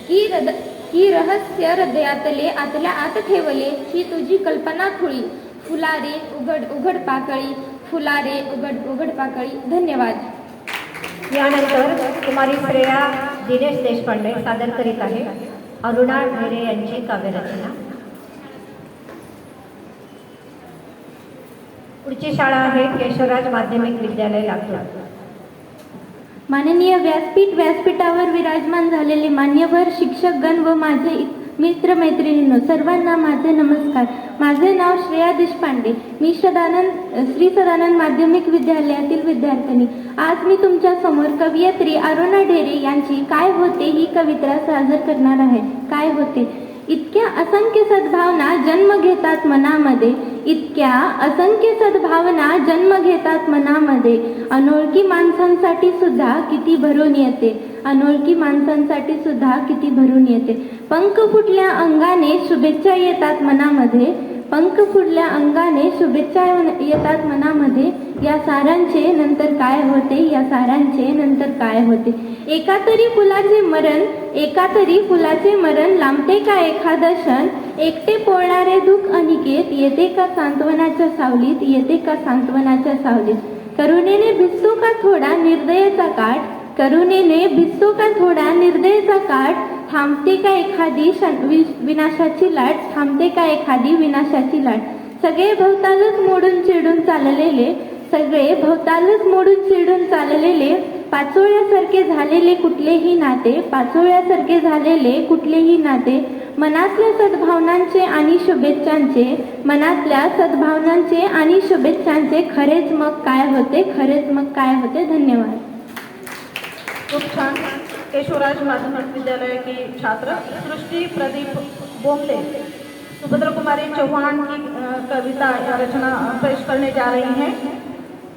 की रहस्य हृदयातले आतल्या आत ठेवले, ही तुझी कल्पना खुळी फुलारे उघड उघड पाकळी, फुलारे उघड उघड पाकळी. धन्यवाद. यानंतर कुमारी श्रेया दिनेश देशपांडे सादर करीत आहे अरुणा ढेरे यांची काव्यरचना. पुढची शाळा आहे केशवराज माध्यमिक विद्यालय लातूर. माननीय व्यासपीठावर विराजमान झालेले मान्यवर, शिक्षकगण व माझे मित्रमैत्रिणींनो, सर्वांना माझे नमस्कार. माझे नाव श्रेया देशपांडे. मी श्री सदानंद माध्यमिक विद्यालयातील विद्यार्थिनी. आज मी तुमच्या समोर कवयित्री अरुणा ढेरे यांची काय होते ही कविता सादर करणार आहे. काय होते. इतक्या असंख्य सद्भावना जन्म घेतात मनामध्ये, इतक्या असंख्य सद्भावना जन्म घेतात मनामध्ये, अनोळखी माणसांसाठी सुद्धा किती भरून येते, अनोळखी माणसांसाठी सुद्धा किती भरून येते. पंख फुटल्या अंगाने शुभेच्छा येतात मनामध्ये, पंख फुटल्या अंगाने शुभेच्छा येतात मनामध्ये, या सारांचे नंतर काय होते, या सारांचे नंतर काय होते. एका तरी फुलाचे मरण लांबते का एखादं क्षण, एकटे पोळणारे दुःख अनिकेत येते का सांत्वनाच्या सावलीत, येते का सांत्वनाच्या सावलीत. करुणेने भिजतो का थोडा निर्दयेचा काठ, करुणेने भिजतो का थोडा निर्दयेचा काठ, थांबते का एखादी विनाशाची लाट, थांबते का एखादी विनाशाची लाट. सगळे भोवतालच मोडून चिडून चाललेले, सगळे भोवतालच मोडून चिडून चाललेले, पाचोळ्यासारखे झालेले कुठलेही नाते, पाचोळ्यासारखे झालेले कुठलेही नाते. मनातल्या सद्भावनांचे आणि शुभेच्छांचे, मनातल्या सद्भावनांचे आणि शुभेच्छांचे खरेच मग काय होते, खरेच मग काय होते. धन्यवाद. खूप छान. केशवराज माध्यमिक विद्यालय की छात्र सृष्टि प्रदीप बोमले सुभद्रा कुमारी चौहान की कविता या रचना पेश करने जा रही हैं,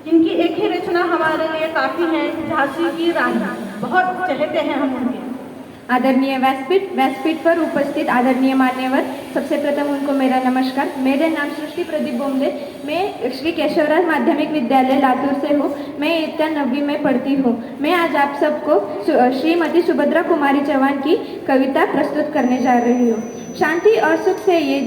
जिनकी एक ही रचना हमारे लिए काफ़ी है, झांसी की रानी. बहुत चहेते हैं हम उनके. आदरणीय व्यासपीठ पर उपस्थित आदरणीय मान्यवर, सबसे प्रथम उनको मेरा नमस्कार. मेरा नाम सृष्टि प्रदीप बोमले, मैं श्री केशवराज माध्यमिक विद्यालय लातूर से हूँ. मैं इयत्ता 9वीं में पढ़ती हूँ. मैं आज आप सबको श्रीमती सुभद्रा कुमारी चौहान की कविता प्रस्तुत करने जा रही हूँ. शांति और सुख से ये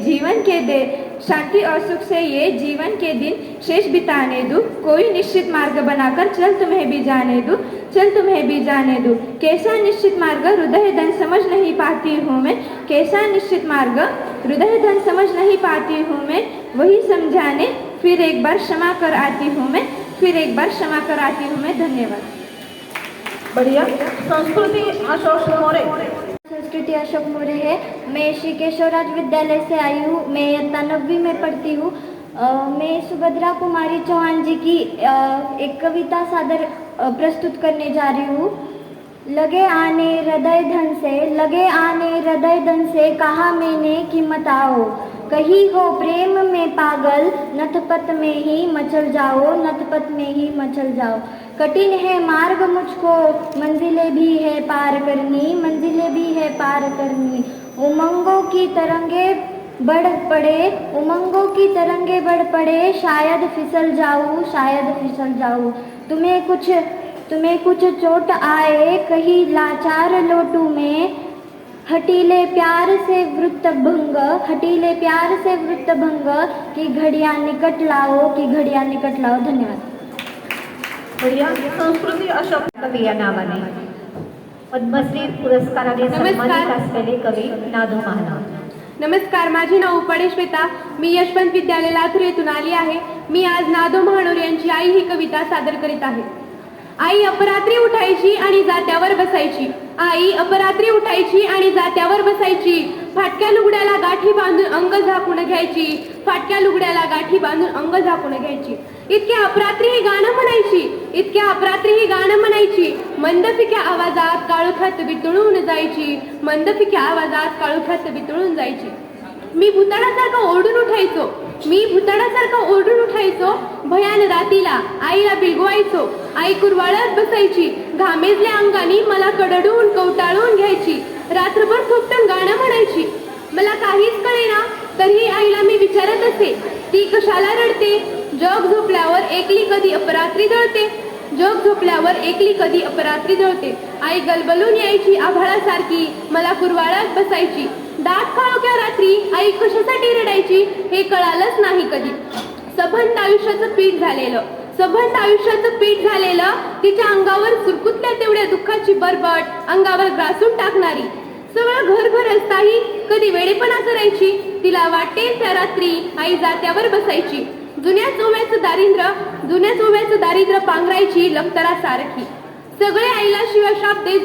जीवन के दिन शेष बिताने दूँ, कोई निश्चित मार्ग बनाकर चल तुम्हें भी जाने दूँ, चल तुम्हें भी जाने दूँ. कैसा निश्चित मार्ग हृदय धन समझ नहीं पाती हूँ मैं, कैसा निश्चित मार्ग हृदय धन समझ नहीं पाती हूँ मैं, वही समझाने फिर एक बार क्षमा कर आती हूँ मैं, फिर एक बार क्षमा कर आती हूँ मैं. धन्यवाद. बढ़िया. संस्कृति अशोक मोरे. संस्कृति अशोक मोरे है. मैं श्री केशवराज विद्यालय से आई हूँ. मैं इयत्ता 9वीं में पढ़ती हूँ. मैं सुभद्रा कुमारी चौहान जी की एक कविता प्रस्तुत करने जा रही हूँ. लगे आने हृदय धन से कहा मैंने कि मत आओ, कहीं हो प्रेम में पागल, नथपथ में ही मचल जाओ, नथपथ में ही मचल जाओ. कठिन है मार्ग मुझको, मंजिलें भी है पार करनी, मंजिलें भी है पार करनी. उमंगों की तरंगे बढ़ पड़े, शायद फिसल जाऊं. तुम्हें कुछ चोट आए, कहीं लाचार लोटू में, हटीले प्यार से वृत्त भंग की घड़ियां निकट लाओ. धन्यवाद. बढ़िया. संस्कृती अशोक. कवी या नावाने पद्मश्री पुरस्काराने सन्मानित असलेले कवी नादू महाना. नमस्कार. माझे नाव उपडे श्वेता. मी यशवंत विद्यालय लातूर येथून आली आहे. मी आज नादो महानोर यांची आई ही कविता सादर करीत आहे. आई अपरात्री उठायची आणि जात्यावर बसायची, आई अपरात्री उठायची आणि जात्यावर बसायची, फाटक्या लुगड्याला गाठी बांधून अंग झाकून घ्यायची, फाटक्या लुगड्याला गाठी बांधून अंग झाकून घ्यायची. इतक्या अपरात्री ही गाणं म्हणायची, मंदफिक्या आवाजात काळोखात वितळून जायची, मंदफिक्या आवाजात काळोखात वितळून जायची. मी भुताडासारखं ओरडून उठायचो, भयान रातीला आईला बिलगवायचो. आई कुरवाळत बसायची, घामेजल्या अंगाने मला कडडून कवटाळून घ्यायची, रात्रभर थोपटून गाणं म्हणायची. मला काहीच कळेना, तरीही आईला मी विचारत असे, ती कशाला रडते. जग झोपल्यावर एकली कधी अपरात्री दळते. आई गलबलून यायची आभाळासारखी, मला कुरवाळत बसायची. दाट काळोख्या रात्री आई कशासाठी रडायची हे कळालंच नाही कधी. सभंत आयुष्याचं पीठ झालेलं तिच्या अंगावर सुरकुतल्या तेवढ्या दुःखाची बरबट अंगावर ग्रासून टाकणारी. सगळं घरभर असताही कधी वेडेपणा करायची. तिला वाटेल त्या रात्री आई जात्यावर बसायची. जुन्याच ओव्याचं दारिद्र्य पांघरायची लखतरासारखी. सगळे आईला शिवाशाप देत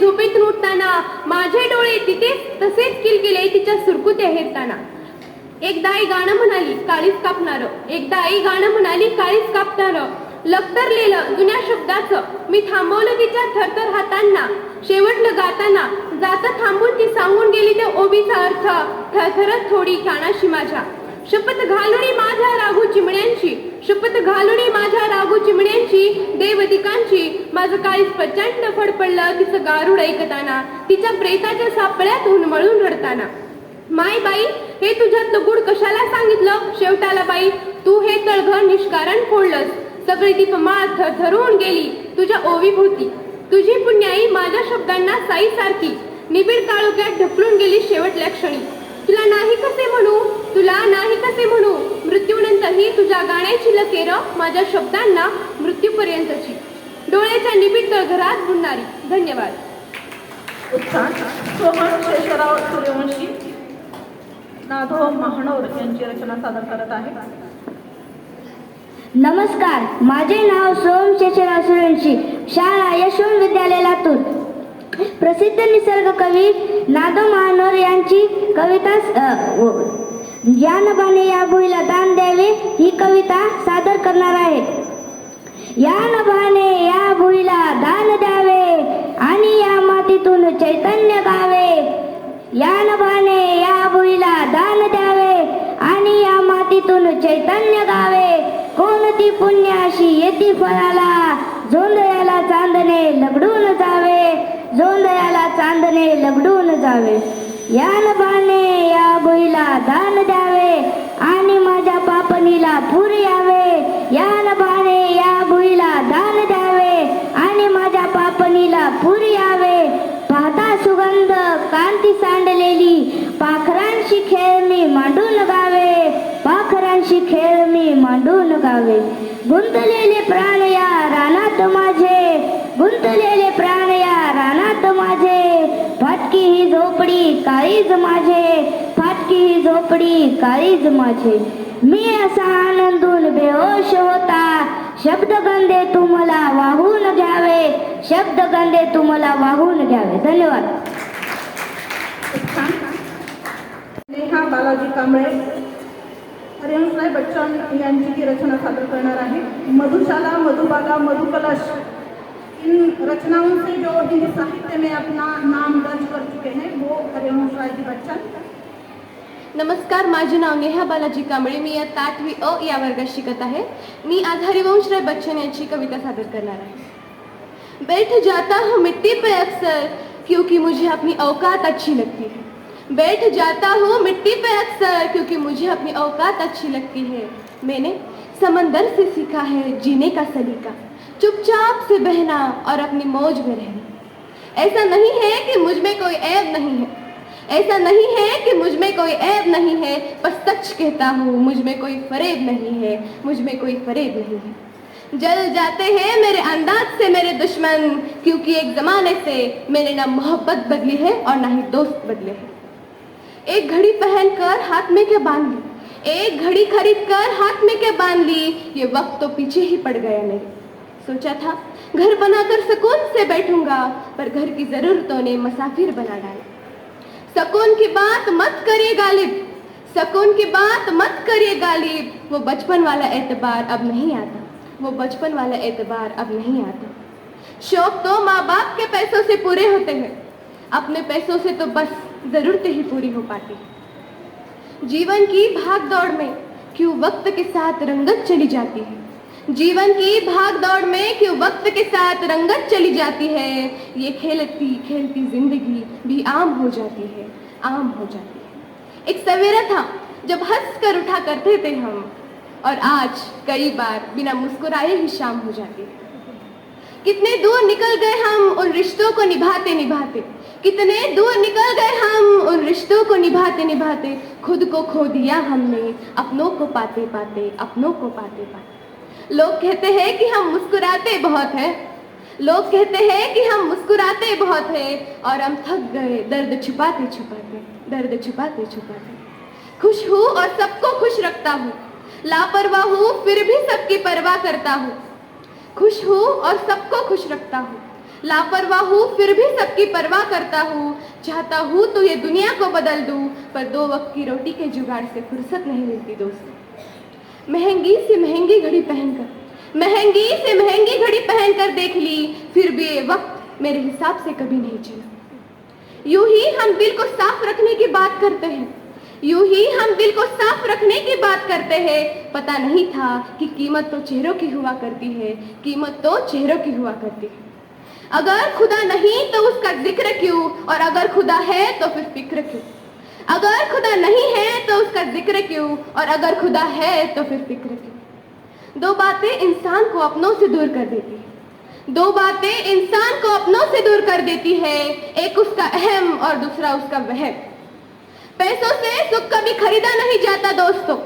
झोपेतून उठताना माझे डोळे तिथेच तसेच किलकिले तिच्या सुरकुत्या हेरताना. एकदा आई गाणं म्हणाली काळीच कापणारं, लखतरलेलं जुन्या शब्दाचं मी थांबवलं तिच्या थरथर हातांना. शेवटलं गाताना जाता थांबून ती सांगून गेली त्या ओबीचा अर्थ, थरथरत थोडी कानाशी माझ्या. शपथ घालुनी माझ्या राघू चिमण्यांची देवदिकांची. माझं काळीच प्रचंड फडफडलं तिचं गारुड ऐकताना, तिच्या प्रेताच्या सापळ्यात उन्मळून रडताना. माय बाई, हे तुझ्यातलं गुड कशाला सांगितलं शेवटाला बाई? तू हे तळघर निष्कारण फोडलंस. सगळी ती माळ थरथरून गेली तुझ्या ओवीभोवती. तुझी पुण्याई माझ्या शब्दांना साई सारखी निबिड काळोख्यात ढकलून गेली शेवटल्या क्षणी. तुला नाही कसे म्हणू, तुला नाही कसे म्हणू, मृत्यूनंतरही तुझ्या गाण्याची लकेर माझ्या शब्दांना मृत्यूपर्यंतची, डोळ्याच्या निबिड तळघरात बुडणारी. धन्यवाद. उत्साह सोहन शेषराव सूर्यवंशी नाधो महानोर यांची रचना सादर करत आहे. नमस्कार, माझे नाव सोम शेषराव सूर्यवंशी, शाळा यशवंत विद्यालय लातूर. प्रसिद्ध निसर्ग कवी नादो महानोर यांची कविता या नभाने या भुईला दान द्यावे ही कविता सादर करणार आहे. या नभाने या भुईला दान द्यावे आणि या मातीतून चैतन्य गावे. या नभाने या भुईला दान द्यावे आणि या मातीतून चैतन्य गावे. कोणती पुण्याशी येती फळाला, जोंधळ्याला चांदणे लगडून जावे, जोंधळ्याला चांदणे लगडून जावे. या नभाने या भुईला दान द्यावे आणि माझ्या पापणीला पूर यावे. या नभाने या भुईला दान द्यावे आणि माझ्या पापणीला पूर यावे. पाहता सुगंध कांती सांडलेली, पाखरांशी खेळ मी मांडून गावे, पाखरांशी खेळ मी मांडून गावे. गुंतलेले प्राण या रानात माझे, गुंतलेले प्राण या रानात माझे. फाटकी ही झोपडी काळीज माझे, फाटकी ही झोपडी काळीज माझे. मी असा आनंदून बेहोश होता, शब्दगंधे तुम्हाला वाहून घ्यावे, शब्दगंधे तुम्हाला वाहून घ्यावे. धन्यवाद. नेहा बालाजी कांबळे हरिवंशराय बच्चन यांची ती रचना सादर करणार आहे. मधुशाला, मधुबाला, मधुकलश इन रचनाओं से जो हिंदी साहित्य में अपना नाम दर्ज कर चुके हैं वो हरिवंशराय जी बच्चन. नमस्कार, माझे नाव नेहा बालाजी कांबळे. मी इयत्ता 8वी अ या वर्गात शिकत आहे. मी आज हरिवंशराय बच्चन यांची कविता सादर करणार आहे. बैठ जाता हूँ मिट्टी पे अक्सर क्योंकि मुझे अपनी औकात अच्छी लगती है. बैठ जाता हूँ मिट्टी पे अक्सर क्योंकि मुझे अपनी औकात अच्छी लगती है. मैंने समंदर से सीखा है जीने का सलीका, चुपचाप से बहना और अपनी मौज में रहना. ऐसा नहीं है कि मुझ में कोई ऐब नहीं है, ऐसा नहीं है कि मुझ में कोई ऐब नहीं है, बस सच कहता हूँ मुझ में कोई फरेब नहीं है, मुझ में कोई फरेब नहीं है. जल जाते हैं मेरे अंदाज से मेरे दुश्मन क्योंकि एक जमाने से मैंने ना मोहब्बत बदली है और ना ही दोस्त बदले हैं. एक घड़ी पहनकर हाथ में क्या बांध ली, एक घड़ी खरीद कर हाथ में क्या बांध ली, ये वक्त तो पीछे ही पड़ गया मेरे. सोचा था घर बनाकर सुकून से बैठूंगा पर घर की जरूरतों ने मुसाफिर बना डाला. सुकून की बात मत करिए गालिब, सुकून की बात मत करिए गालिब, वो बचपन वाला एतबार अब नहीं आता, वो बचपन वाला एतबार अब नहीं आता. शौक तो माँ बाप के पैसों से पूरे होते हैं, अपने पैसों से तो बस जरूरतें ही पूरी हो पाती. जीवन की भाग दौड़ में क्यों वक्त के साथ रंगत चली जाती है, जीवन की भाग दौड़ में क्यों वक्त के साथ रंगत चली जाती है. ये खेलती खेलती जिंदगी भी आम हो जाती है, आम हो जाती है. एक सवेरा था जब हंस कर उठा करते थे हम, और आज कई बार बिना मुस्कुराए ही शाम हो जाती है. कितने दूर निकल गए हम उन रिश्तों को निभाते निभाते, कितने दूर निकल गए हम उन रिश्तों को निभाते निभाते. खुद को खो दिया हमने अपनों को पाते पाते, अपनों को पाते पाते. लोग कहते हैं कि हम मुस्कुराते बहुत हैं, लोग कहते हैं कि हम मुस्कुराते बहुत हैं, और हम थक गए दर्द छुपाते छुपाते, दर्द छुपाते छुपाते. खुश हूँ और सबको खुश रखता हूँ, लापरवाह हूँ फिर भी सबकी परवाह करता हूँ. खुश हूँ और सबको खुश रखता हूँ, लापरवाह हूँ फिर भी सबकी परवाह करता हूँ. चाहता हूँ तो ये दुनिया को बदल दूँ पर 2 वक्त की रोटी के जुगाड़ से फुर्सत नहीं मिलती दोस्त. महंगी से महंगी घड़ी पहनकर, महंगी से महंगी घड़ी पहनकर देख ली, फिर भी ये वक्त मेरे हिसाब से कभी नहीं चला. यूं ही हम दिल को साफ रखने की बात करते हैं, यूं ही हम दिल को साफ रखने की बात करते हैं. पता नहीं था कि कीमत तो चेहरों की हुआ करती है, कीमत तो चेहरों की हुआ करती है. अगर खुदा नहीं तो उसका जिक्र क्यों, और अगर खुदा है तो फिर फिक्र क्यों. अगर खुदा नहीं है तो उसका जिक्र क्यों, और अगर खुदा है तो फिर फिक्र क्यों। दो बातें इंसान को अपनों से दूर कर देती है, दो बातें इंसान को अपनों से दूर कर देती है, एक उसका अहम और दूसरा उसका वहम। पैसों से सुख कभी खरीदा नहीं जाता दोस्तों,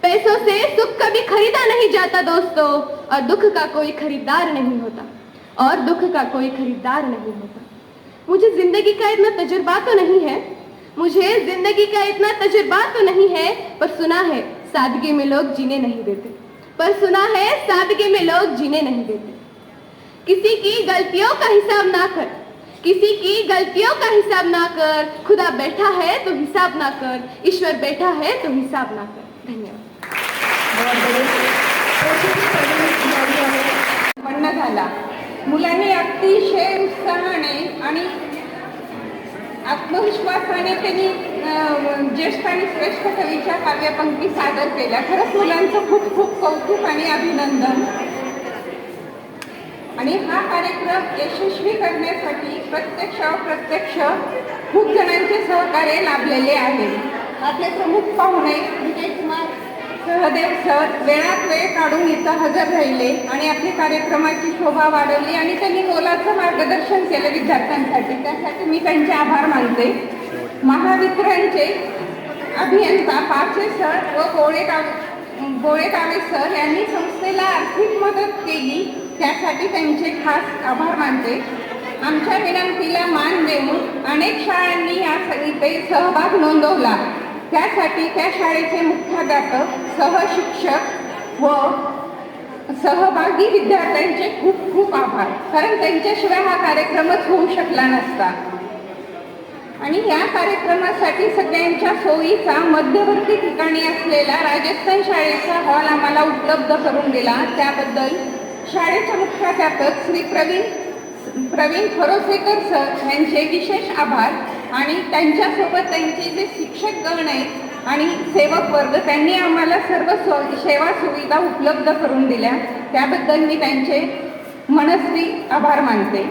पैसों से सुख कभी खरीदा नहीं जाता दोस्तों, और दुख का कोई खरीदार नहीं होता, और दुख का कोई खरीदार नहीं होता। मुझे जिंदगी का इतना तजुर्बा तो नहीं है, मुझे जिंदगी का इतना तजुर्बा तो नहीं है, पर सुना है सादगी में लोग जीने नहीं देते, पर सुना है सादगी में लोग जीने नहीं देते। किसी की गलतियों का हिसाब ना कर, किसी की गलतियों का हिसाब ना कर, खुदा बैठा है तो हिसाब ना कर, ईश्वर बैठा है तो हिसाब ना कर। धन्यवाद। म्हणणं झाला, मुलांनी अतिशय उत्साहाने आणि आत्मविश्वासाने त्यांनी ज्येष्ठ आणि श्रेष्ठ कवीच्या काव्यपंक्ती सादर केल्या. खरंच मुलांचं खूप खूप कौतुक आणि अभिनंदन. आणि हा कार्यक्रम यशस्वी करण्यासाठी प्रत्यक्ष अप्रत्यक्ष खूप जणांचे सहकार्य लाभलेले आहे. आपले प्रमुख पाहुणे विजयकुमार सहदेव सर वेळात वेळ काढून इथं हजर राहिले आणि आपली कार्यक्रमाची शोभा वाढवली आणि त्यांनी मोलाचं मार्गदर्शन केलं विद्यार्थ्यांसाठी. त्यासाठी मी त्यांचे आभार मानते. महावितरणचे अभियंता पाचे सर व गोळेगावे सर यांनी संस्थेला आर्थिक मदत केली, त्यासाठी त्यांचे खास आभार मानते. आमच्या विनंतीला मान देऊन अनेक शाळांनी या इथे सहभाग नोंदवला, त्यासाठी त्या शाळेचे मुख्याध्यापक, सहशिक्षक व सहभागी विद्यार्थ्यांचे खूप खूप आभार, कारण त्यांच्याशिवाय हा कार्यक्रमच होऊ शकला नसता. आणि या कार्यक्रमासाठी सगळ्यांच्या सोयीचा मध्यवर्ती ठिकाणी असलेला राजस्थान शाळेचा हॉल आम्हाला उपलब्ध करून दिला, त्याबद्दल शाळेचे मुख्याध्यापक श्री प्रवीण फरोसेकर सर यांचे विशेष आभार. आणि त्यांच्यासोबत त्यांचे जे शिक्षक गण आहेत आणि सेवक वर्ग, त्यांनी आम्हाला सर्व सेवा सुविधा उपलब्ध करून दिल्या, त्याबद्दल मी त्यांचे मनस्वी आभार मानते.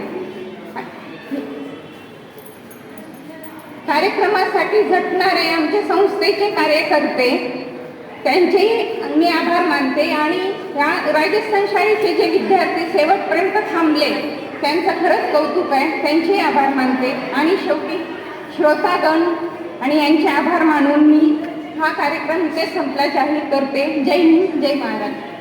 कार्यक्रमासाठी झटणारे आमचे संस्थेचे कार्यकर्ते, त्यांचेही मी आभार मानते. आणि या राजस्थान शाळेचे जे विद्यार्थी शेवटपर्यंत थांबले, त्यांचं खरंच कौतुक आहे, त्यांचे आभार मानते. आणि शेवटी श्रोतागण आणि यांचे आभार मानून मी हा कार्यक्रम इथे संपला जाहीर करते. जय हिंद, जय महाराष्ट्र.